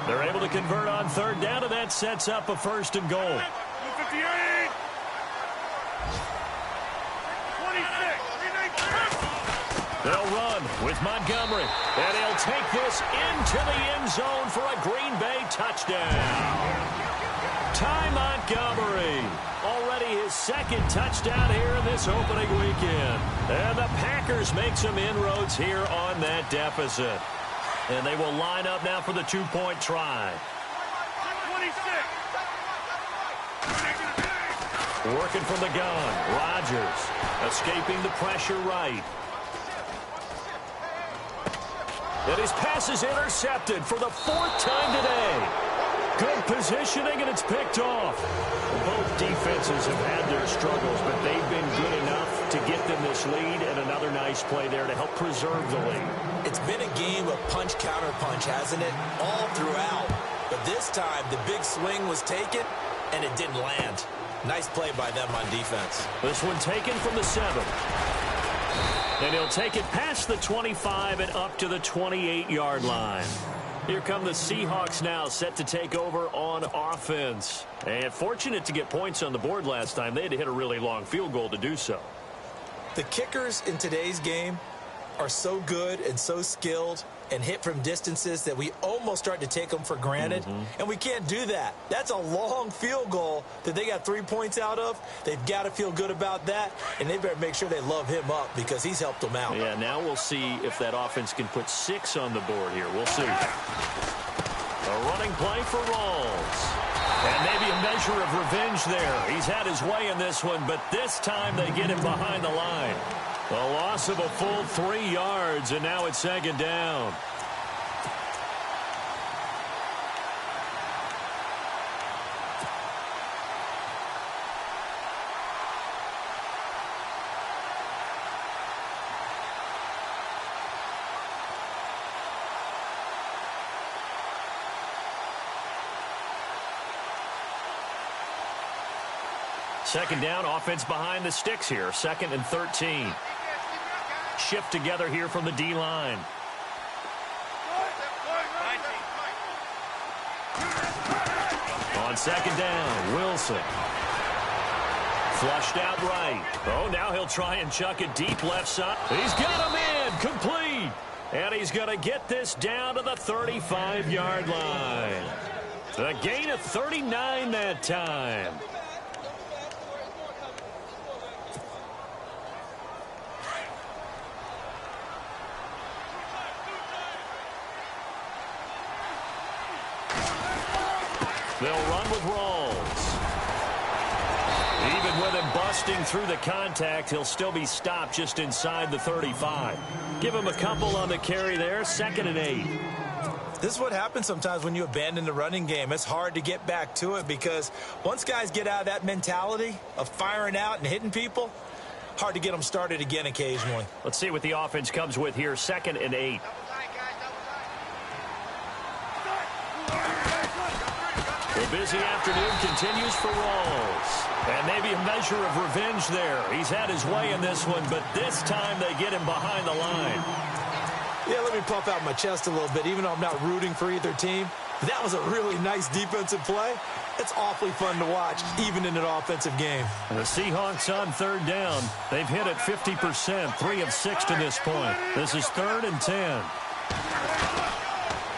They're able to convert on third down, and that sets up a 1st and goal. 58. 26. They'll run with Montgomery. And he'll take this into the end zone for a Green Bay touchdown. Ty Montgomery, already his 2nd touchdown here in this opening weekend. And the Packers make some inroads here on that deficit. And they will line up now for the 2-point try. 26. Working from the gun. Rodgers escaping the pressure right. And his pass is intercepted for the 4th time today. Good positioning, and it's picked off. Both defenses have had their struggles, but they've been good enough to get them this lead, and another nice play there to help preserve the lead. It's been a game of punch-counter-punch, hasn't it? All throughout. But this time, the big swing was taken, and it didn't land. Nice play by them on defense. This one taken from the 7. And he'll take it past the 25 and up to the 28-yard line. Here come the Seahawks now, set to take over on offense. And fortunate to get points on the board last time. They had to hit a really long field goal to do so. The kickers in today's game are so good and so skilled and hit from distances that we almost start to take them for granted. And we can't do that. That's a long field goal that they got 3 points out of. They've got to feel good about that, and they better make sure they love him up because he's helped them out. Yeah, now we'll see if that offense can put 6 on the board here. We'll see. A running play for Rawls. And maybe a measure of revenge there. He's had his way in this one, but this time they get him behind the line. A loss of a full 3 yards, and now it's 2nd down. Second down, offense behind the sticks here. 2nd and 13. Shift together here from the D-line. On 2nd down, Wilson. Flushed out right. Oh, now he'll try and chuck it deep left side. He's got him in, complete. And he's going to get this down to the 35-yard line. A gain of 39 that time. They'll run with Rawls. Even with him busting through the contact, he'll still be stopped just inside the 35. Give him a couple on the carry there. 2nd and 8. This is what happens sometimes when you abandon the running game. It's hard to get back to it because once guys get out of that mentality of firing out and hitting people, hard to get them started again occasionally. Let's see what the offense comes with here. 2nd and 8. The busy afternoon continues for Rawls. And maybe a measure of revenge there. He's had his way in this one, but this time they get him behind the line. Yeah, let me puff out my chest a little bit, even though I'm not rooting for either team. That was a really nice defensive play. It's awfully fun to watch, even in an offensive game. And the Seahawks on 3rd down. They've hit it 50%, 3 of 6 to this point. This is 3rd and 10.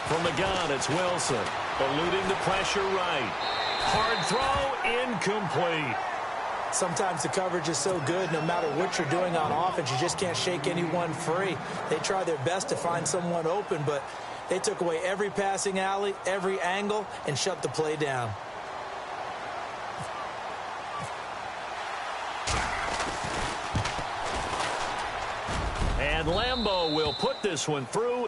From the gun, it's Wilson. Eluding the pressure right. Hard throw, incomplete. Sometimes the coverage is so good, no matter what you're doing on offense, you just can't shake anyone free. They try their best to find someone open, but they took away every passing alley, every angle, and shut the play down. And Lambeau will put this one through.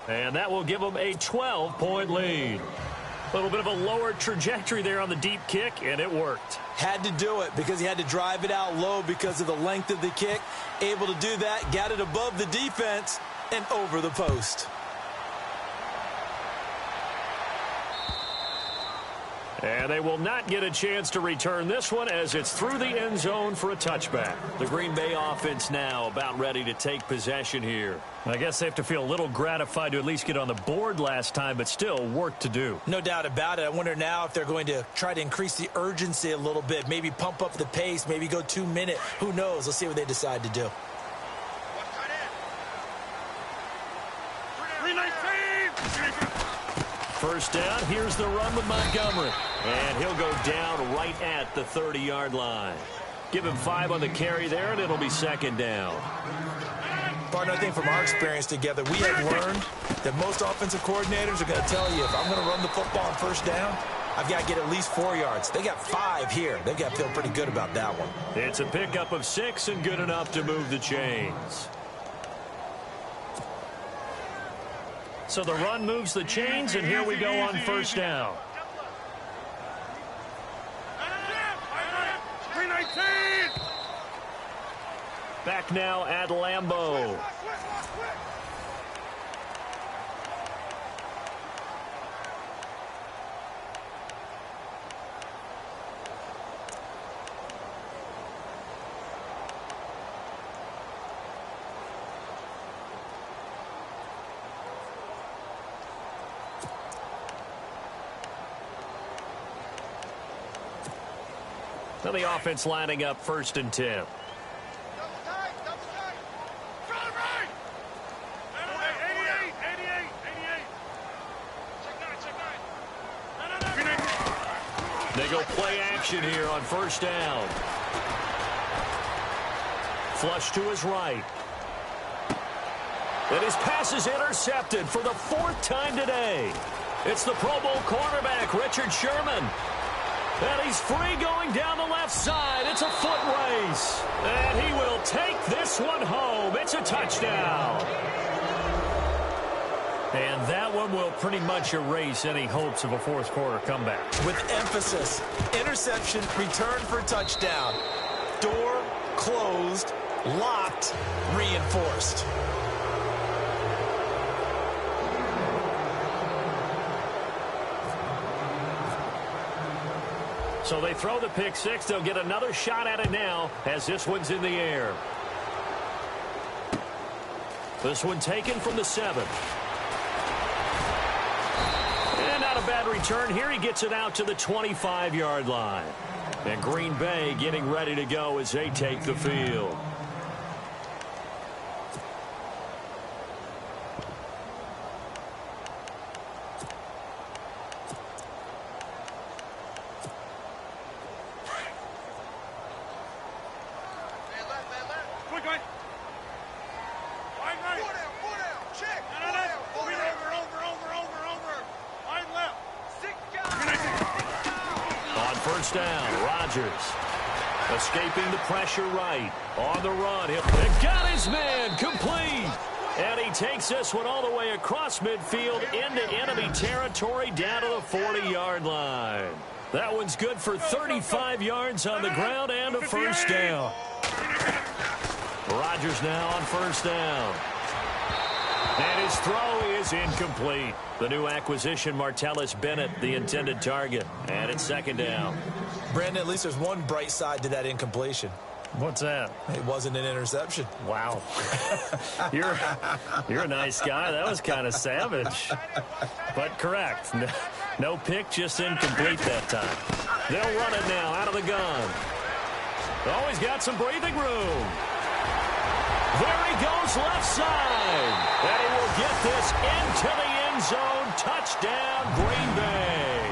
And that will give them a 12-point lead. A little bit of a lower trajectory there on the deep kick, and it worked. Had to do it because he had to drive it out low because of the length of the kick. Able to do that, got it above the defense, and over the post. And they will not get a chance to return this one as it's through the end zone for a touchback. The Green Bay offense now about ready to take possession here. I guess they have to feel a little gratified to at least get on the board last time, but still work to do. No doubt about it. I wonder now if they're going to try to increase the urgency a little bit, maybe pump up the pace, maybe go 2 minute. Who knows? Let's see what they decide to do. 319! First down, here's the run with Montgomery. And he'll go down right at the 30-yard line. Give him 5 on the carry there, and it'll be 2nd down. Partner, I think from our experience together, we have learned that most offensive coordinators are going to tell you, if I'm going to run the football on 1st down, I've got to get at least 4 yards. They got 5 here. They've got to feel pretty good about that one. It's a pickup of 6 and good enough to move the chains. So the run moves the chains, and here we go on first down. 319. Back now at Lambeau. So the offense lining up 1st and 10. Double tight. Try to right. 88. Check 9. They go play action here on first down. Flush to his right. And his pass is intercepted for the 4th time today. It's the Pro Bowl cornerback, Richard Sherman. And he's free going down the left side. It's a foot race. And he will take this one home. It's a touchdown. And that one will pretty much erase any hopes of a 4th quarter comeback. With emphasis, interception, return for touchdown. Door closed, locked, reinforced. So they throw the pick 6. They'll get another shot at it now as this one's in the air. This one taken from the 7. And not a bad return here. He gets it out to the 25-yard line. And Green Bay getting ready to go as they take the field. Escaping the pressure right. On the run. He got his man complete. And he takes this one all the way across midfield into enemy territory down to the 40-yard line. That one's good for 35 yards on the ground and a first down. Rodgers now on first down. And his throw is incomplete. The new acquisition, Martellus Bennett, the intended target. And it's 2nd down. Brandon, at least there's one bright side to that incompletion. What's that? It wasn't an interception. Wow. You're a nice guy. That was kind of savage. But correct. No pick, just incomplete that time. They'll run it now out of the gun. Oh, he's got some breathing room. There he goes left side. And he will get this into the end zone. Touchdown, Green Bay.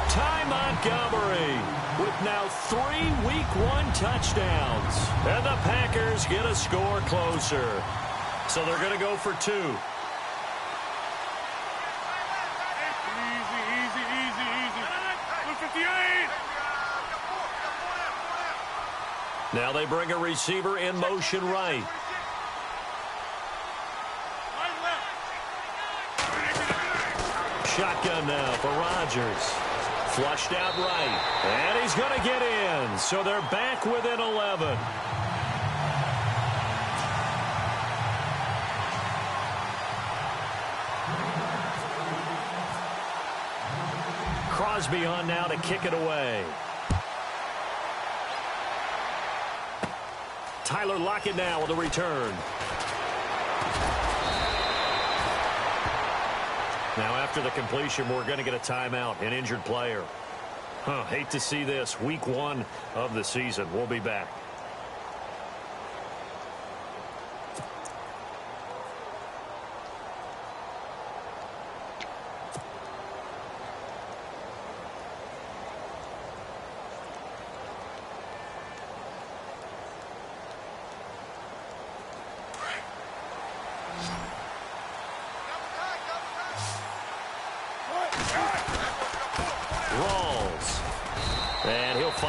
Ty Montgomery with now 3 Week 1 touchdowns. And the Packers get a score closer. So they're going to go for 2. Easy. 158. Now they bring a receiver in motion right. Shotgun now for Rodgers. Flushed out right. And he's going to get in. So they're back within 11. Crosby on now to kick it away. Tyler Lockett now with a return. Now after the completion, we're going to get a timeout, an injured player. Hate to see this. Week 1 of the season. We'll be back.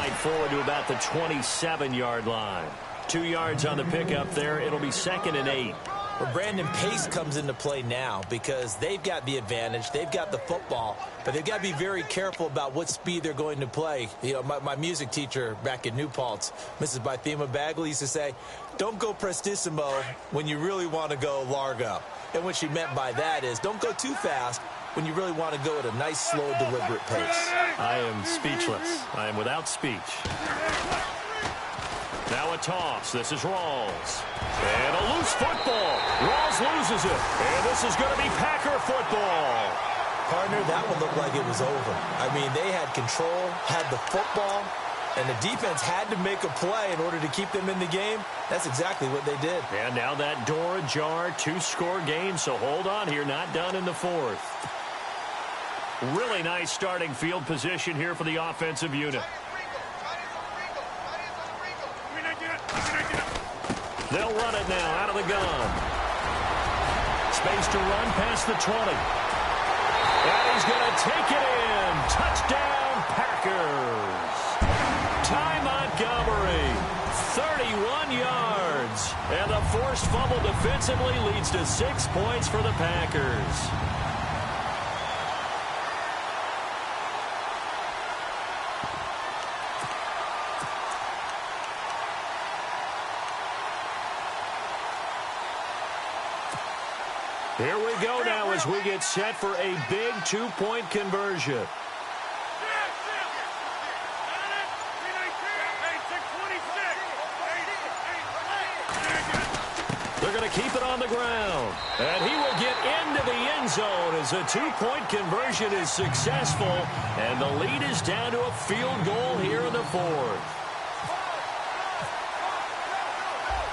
right forward to about the 27-yard line. 2 yards on the pickup there. It'll be 2nd and 8. Well, Brandon, pace comes into play now because they've got the advantage. They've got the football, but they've got to be very careful about what speed they're going to play. You know, my music teacher back in New Paltz, Mrs. Bythema Bagley, used to say, don't go prestissimo when you really want to go largo. And what she meant by that is don't go too fast when you really want to go at a nice, slow, deliberate pace. I am speechless. I am without speech. Now a toss. This is Rawls. And a loose football. Rawls loses it. And this is going to be Packer football. Partner, that one looked like it was over. I mean, they had control, had the football, and the defense had to make a play in order to keep them in the game. That's exactly what they did. And now that door ajar, 2-score game, so hold on here, not done in the 4th. Really nice starting field position here for the offensive unit. They'll run it now out of the gun. Space to run past the 20. And he's going to take it in. Touchdown, Packers. Ty Montgomery, 31 yards. And the forced fumble defensively leads to 6 points for the Packers. Here we go now as we get set for a big 2-point conversion. They're going to keep it on the ground. And he will get into the end zone as a 2-point conversion is successful. And the lead is down to a field goal here in the 4th.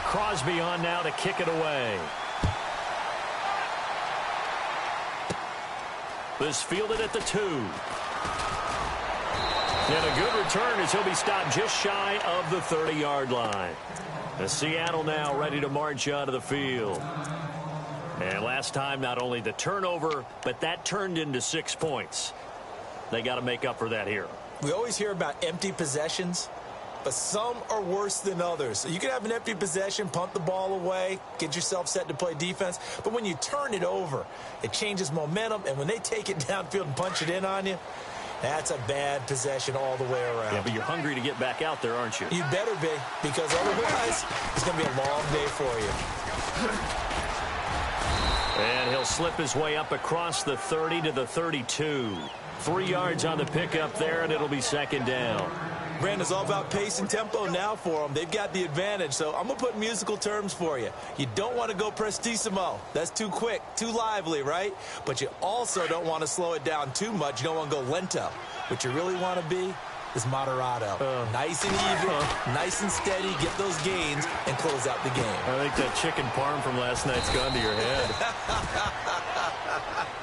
Crosby on now to kick it away. This fielded at the 2. And a good return as he'll be stopped just shy of the 30-yard line. The Seattle now ready to march onto the field. And last time, not only the turnover, but that turned into 6 points. They got to make up for that here. We always hear about empty possessions, but some are worse than others. So you can have an empty possession, punt the ball away, get yourself set to play defense. But when you turn it over, it changes momentum. And when they take it downfield and punch it in on you, that's a bad possession all the way around. Yeah, but you're hungry to get back out there, aren't you? You better be, because otherwise it's going to be a long day for you. And he'll slip his way up across the 30 to the 32. 3 yards on the pickup there, and it'll be 2nd down. Brandon's all about pace and tempo now for them. They've got the advantage, so I'm going to put musical terms for you. You don't want to go prestissimo. That's too quick, too lively, right? But you also don't want to slow it down too much. You don't want to go lento. What you really want to be is moderato. Nice and even, nice and steady, get those gains, and close out the game. I think that chicken parm from last night's gone to your head.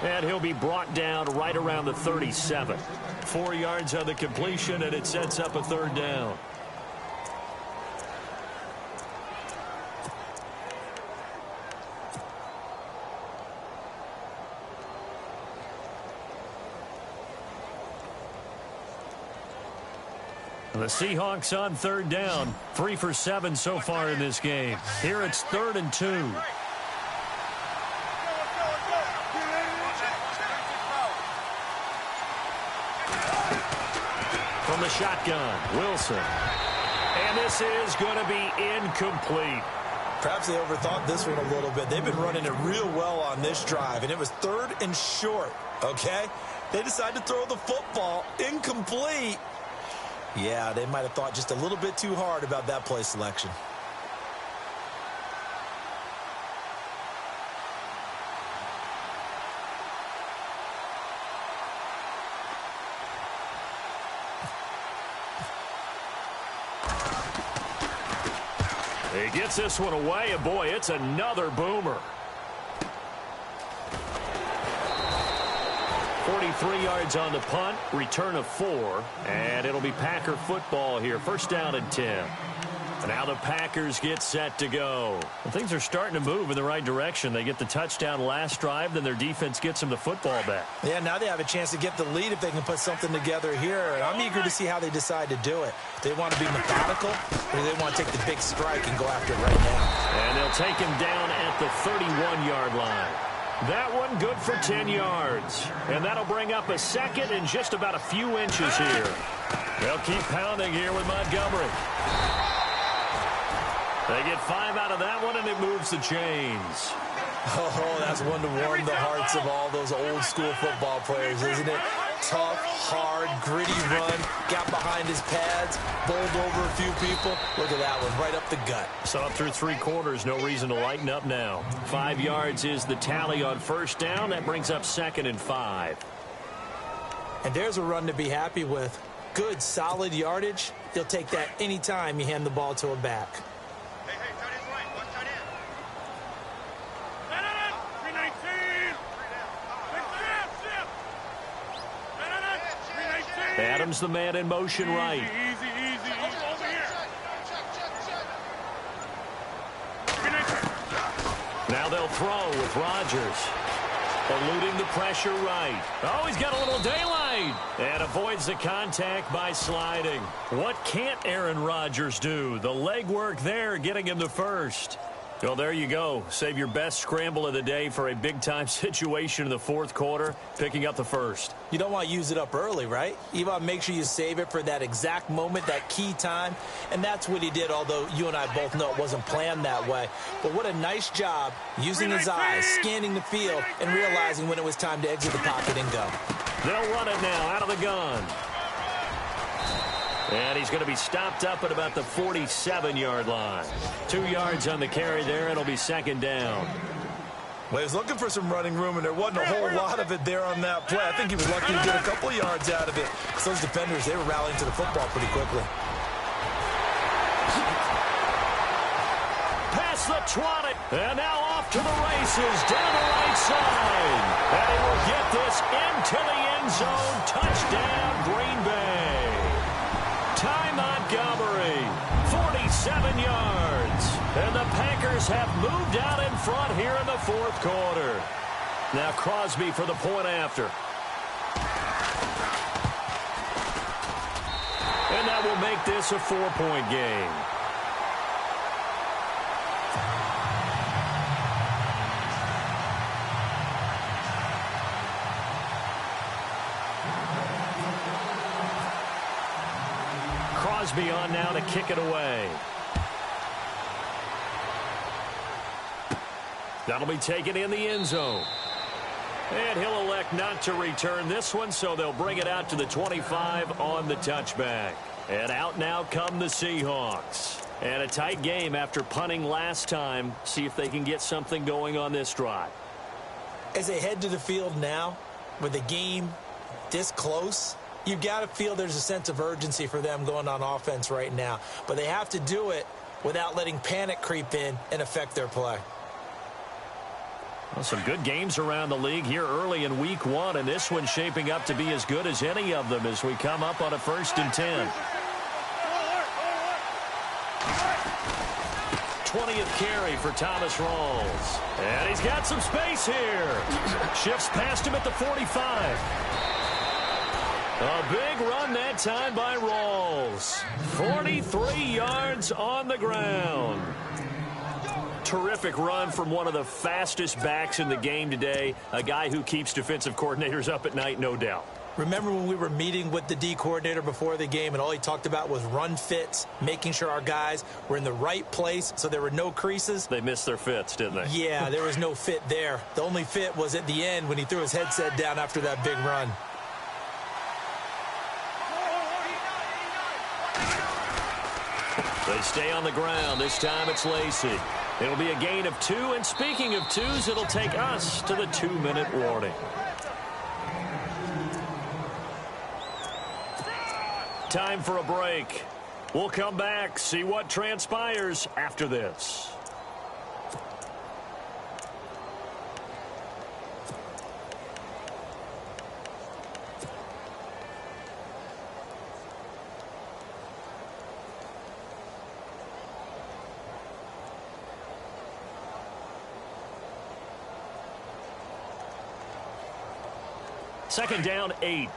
And he'll be brought down right around the 37. 4 yards on the completion, and it sets up a 3rd down. The Seahawks on 3rd down. 3 for 7 so far in this game. Here it's 3rd and 2. From the shotgun, Wilson. And this is going to be incomplete. Perhaps they overthought this one a little bit. They've been running it real well on this drive, and it was 3rd and short, okay? They decided to throw the football incomplete. Yeah, they might have thought just a little bit too hard about that play selection. He gets this one away, and boy, it's another boomer. 43 yards on the punt, return of 4, and it'll be Packer football here. 1st down and 10. Now the Packers get set to go. Well, things are starting to move in the right direction. They get the touchdown last drive, then their defense gets them the football back. Yeah, now they have a chance to get the lead if they can put something together here. And I'm eager to see how they decide to do it. They want to be methodical, or do they want to take the big strike and go after it right now? And they'll take him down at the 31-yard line. That one good for 10 yards. And that'll bring up a second and just about a few inches here. They'll keep pounding here with Montgomery. They get 5 out of that one, and it moves the chains. Oh, that's one to warm the hearts of all those old-school football players, isn't it? Tough, hard, gritty run, got behind his pads, bowled over a few people. Look at that one, right up the gut. So up through 3 quarters, no reason to lighten up now. 5 yards is the tally on first down. That brings up 2nd and 5. And there's a run to be happy with. Good, solid yardage. You'll take that anytime you hand the ball to a back. Adams the man in motion right. Easy. Over here. Now they'll throw with Rodgers. Eluding the pressure right. Oh, he's got a little daylight. And avoids the contact by sliding. What can't Aaron Rodgers do? The legwork there getting him the first. Well, there you go. Save your best scramble of the day for a big-time situation in the 4th quarter, picking up the first. You don't want to use it up early, right? You want to make sure you save it for that exact moment, that key time. And that's what he did, although you and I both know it wasn't planned that way. But what a nice job using his eyes, scanning the field, and realizing when it was time to exit the pocket and go. They'll run it now out of the gun. And he's going to be stopped up at about the 47-yard line. 2 yards on the carry there. It'll be 2nd down. Well, he was looking for some running room, and there wasn't a whole lot of it there on that play. I think he was lucky to get a couple of yards out of it. Because those defenders, they were rallying to the football pretty quickly. Past the 20. And now off to the races down the right side. And he will get this into the end zone. Touchdown, Green Bay. Ty Montgomery, 47 yards. And the Packers have moved out in front here in the 4th quarter. Now Crosby for the point after. And that will make this a 4-point game. Crosby on now to kick it away. That'll be taken in the end zone. And he'll elect not to return this one, so they'll bring it out to the 25 on the touchback. And out now come the Seahawks. And a tight game after punting last time. See if they can get something going on this drive. As they head to the field now, with the game this close, you've got to feel there's a sense of urgency for them going on offense right now. But they have to do it without letting panic creep in and affect their play. Well, some good games around the league here early in week 1, and this one's shaping up to be as good as any of them as we come up on a 1st and 10. 20th carry for Thomas Rawls. And he's got some space here. Shifts past him at the 45. A big run that time by Rawls. 43 yards on the ground. Terrific run from one of the fastest backs in the game today. A guy who keeps defensive coordinators up at night, no doubt. Remember when we were meeting with the D coordinator before the game and all he talked about was run fits, making sure our guys were in the right place so there were no creases? They missed their fits, didn't they? Yeah, there was no fit there. The only fit was at the end when he threw his headset down after that big run. They stay on the ground. This time it's Lacey. It'll be a gain of 2, and speaking of 2s, it'll take us to the 2-minute warning. Time for a break. We'll come back, see what transpires after this. 2nd down, 8.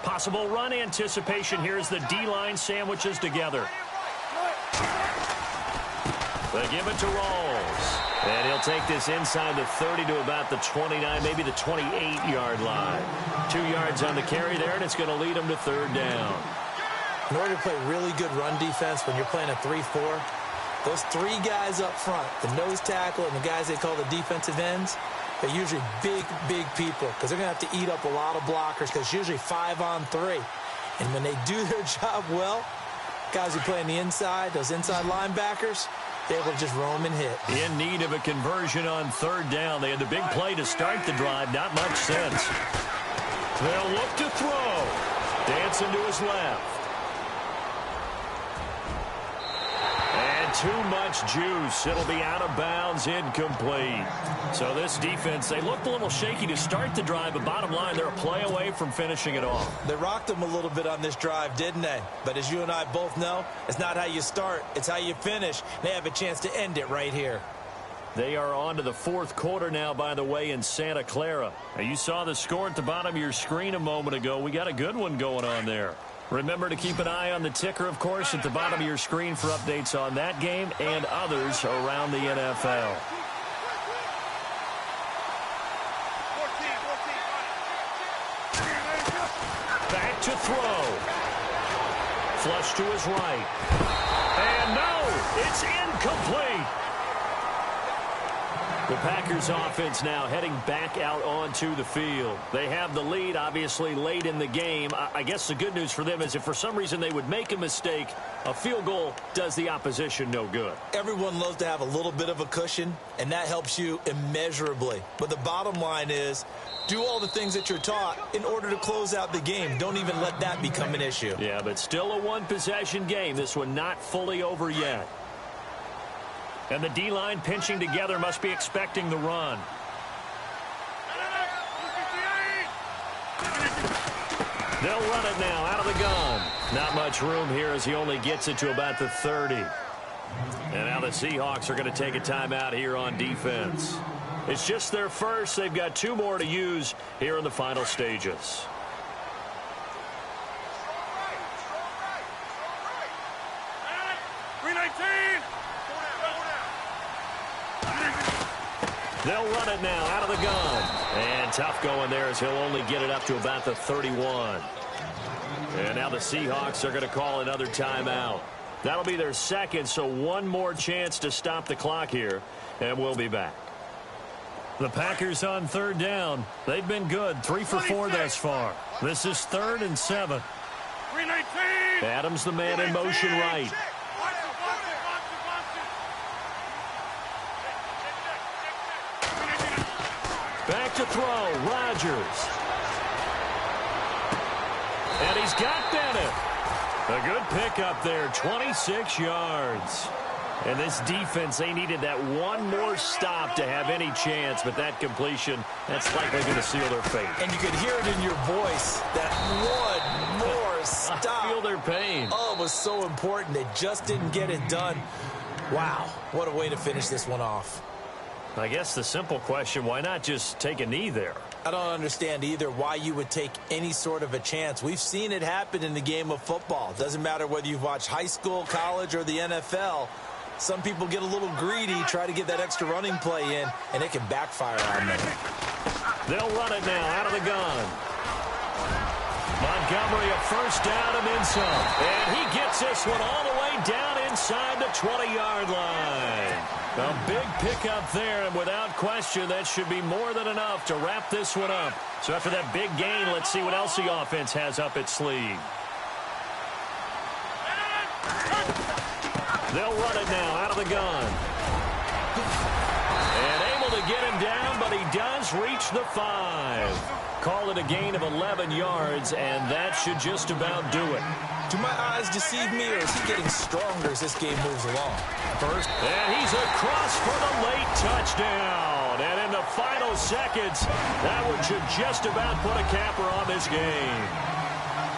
Possible run anticipation here as the D-line sandwiches together. They give it to Rawls. And he'll take this inside the 30 to about the 29, maybe the 28-yard line. 2 yards on the carry there, and it's going to lead him to 3rd down. In order to play really good run defense when you're playing a 3-4, those 3 guys up front, the nose tackle and the guys they call the defensive ends, they're usually big, big people because they're going to have to eat up a lot of blockers because it's usually 5-on-3. And when they do their job well, guys who play on the inside, those inside linebackers, they're able to just roam and hit. In need of a conversion on 3rd down. They had the big play to start the drive. Not much sense. They'll look to throw. Dancing to his left. And too much juice. It'll be out of bounds, incomplete. So this defense, they looked a little shaky to start the drive, but bottom line, they're a play away from finishing it off. They rocked them a little bit on this drive, didn't they? But as you and I both know, it's not how you start, it's how you finish. They have a chance to end it right here. They are on to the 4th quarter now, by the way, in Santa Clara. Now, you saw the score at the bottom of your screen a moment ago. We got a good one going on there. Remember to keep an eye on the ticker, of course, at the bottom of your screen for updates on that game and others around the NFL. Back to throw. Flush to his right. And no, it's incomplete. The Packers offense now heading back out onto the field. They have the lead, obviously, late in the game. I guess the good news for them is if for some reason they would make a mistake, a field goal does the opposition no good. Everyone loves to have a little bit of a cushion, and that helps you immeasurably. But the bottom line is, do all the things that you're taught in order to close out the game. Don't even let that become an issue. Yeah, but still a one-possession game. This one not fully over yet. And the D-line pinching together must be expecting the run. They'll run it now out of the gun. Not much room here as he only gets it to about the 30. And now the Seahawks are going to take a timeout here on defense. It's just their first. They've got 2 more to use here in the final stages. They'll run it now out of the gun. And tough going there as he'll only get it up to about the 31. And now the Seahawks are going to call another timeout. That'll be their 2nd, so 1 more chance to stop the clock here. And we'll be back. The Packers on 3rd down. They've been good, 3 for 4 thus far. This is 3rd and 7. Adams the man in motion right. Back to throw, Rodgers. And he's got Bennett. A good pickup there, 26 yards. And this defense, they needed that 1 more stop to have any chance, but that completion, that's likely going to seal their fate. And you could hear it in your voice, that 1 more stop. I feel their pain. Oh, it was so important. They just didn't get it done. Wow, what a way to finish this one off. I guess the simple question, why not just take a knee there? I don't understand either why you would take any sort of a chance. We've seen it happen in the game of football. Doesn't matter whether you've watched high school, college, or the NFL. Some people get a little greedy, try to get that extra running play in, and it can backfire on them. They'll run it now out of the gun. Montgomery a first down and then some. And he gets this one all the way down inside the 20-yard line. A big pickup there, and without question, that should be more than enough to wrap this one up. So after that big gain, let's see what else the offense has up its sleeve. They'll run it now out of the gun. And able to get him down, but he does reach the 5. Call it a gain of 11 yards, and that should just about do it. Do my eyes deceive me, or is he getting stronger as this game moves along? First, and he's across for the late touchdown. And in the final seconds, that one should just about put a capper on this game.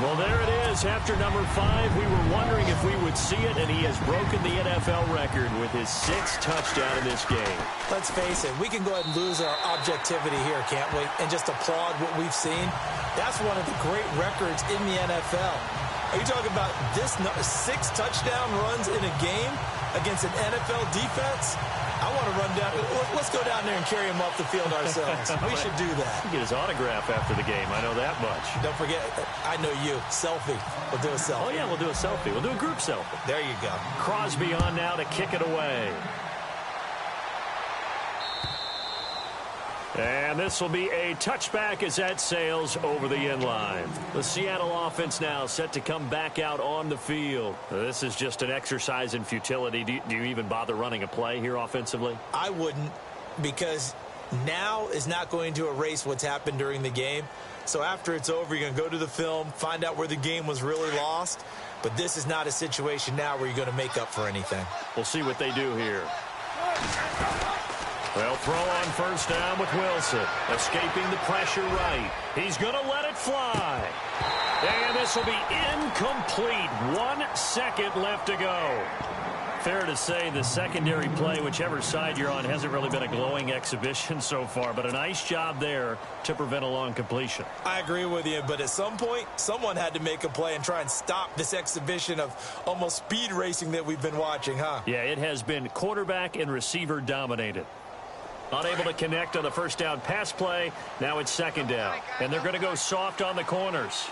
Well, there it is. After number 5, we were wondering if we would see it, and he has broken the NFL record with his 6th touchdown in this game. Let's face it, we can go ahead and lose our objectivity here, can't we? And just applaud what we've seen. That's one of the great records in the NFL. Are you talking about this 6 touchdown runs in a game against an NFL defense? I want to run down. Let's go down there and carry him off the field ourselves. We should do that. Get his autograph after the game. I know that much. Don't forget, I know you. Selfie. We'll do a selfie. Oh, yeah, we'll do a selfie. We'll do a group selfie. There you go. Crosby on now to kick it away. And this will be a touchback as that sails over the end line. The Seattle offense now set to come back out on the field. This is just an exercise in futility. Do you even bother running a play here offensively? I wouldn't, because now is not going to erase what's happened during the game. So after it's over, you're going to go to the film, find out where the game was really lost. But this is not a situation now where you're going to make up for anything. We'll see what they do here. They'll throw on first down with Wilson. Escaping the pressure right. He's going to let it fly. And this will be incomplete. 1 second left to go. Fair to say the secondary play, whichever side you're on, hasn't really been a glowing exhibition so far. But a nice job there to prevent a long completion. I agree with you, but at some point, someone had to make a play and try and stop this exhibition of almost speed racing that we've been watching, huh? Yeah, it has been quarterback and receiver dominated. Unable to connect on the first down pass play. Now it's second down. And they're going to go soft on the corners.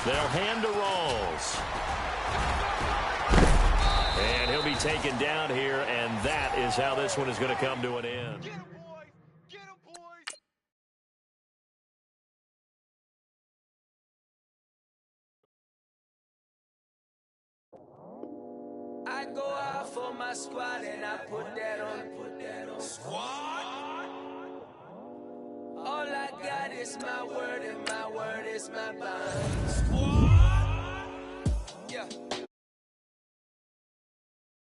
They'll hand to Rawls. And he'll be taken down here, and that is how this one is going to come to an end. Get him, boys! Get him, boys! I go out for my squad and I put that on. Squad? All I got is my word and my word is my bond.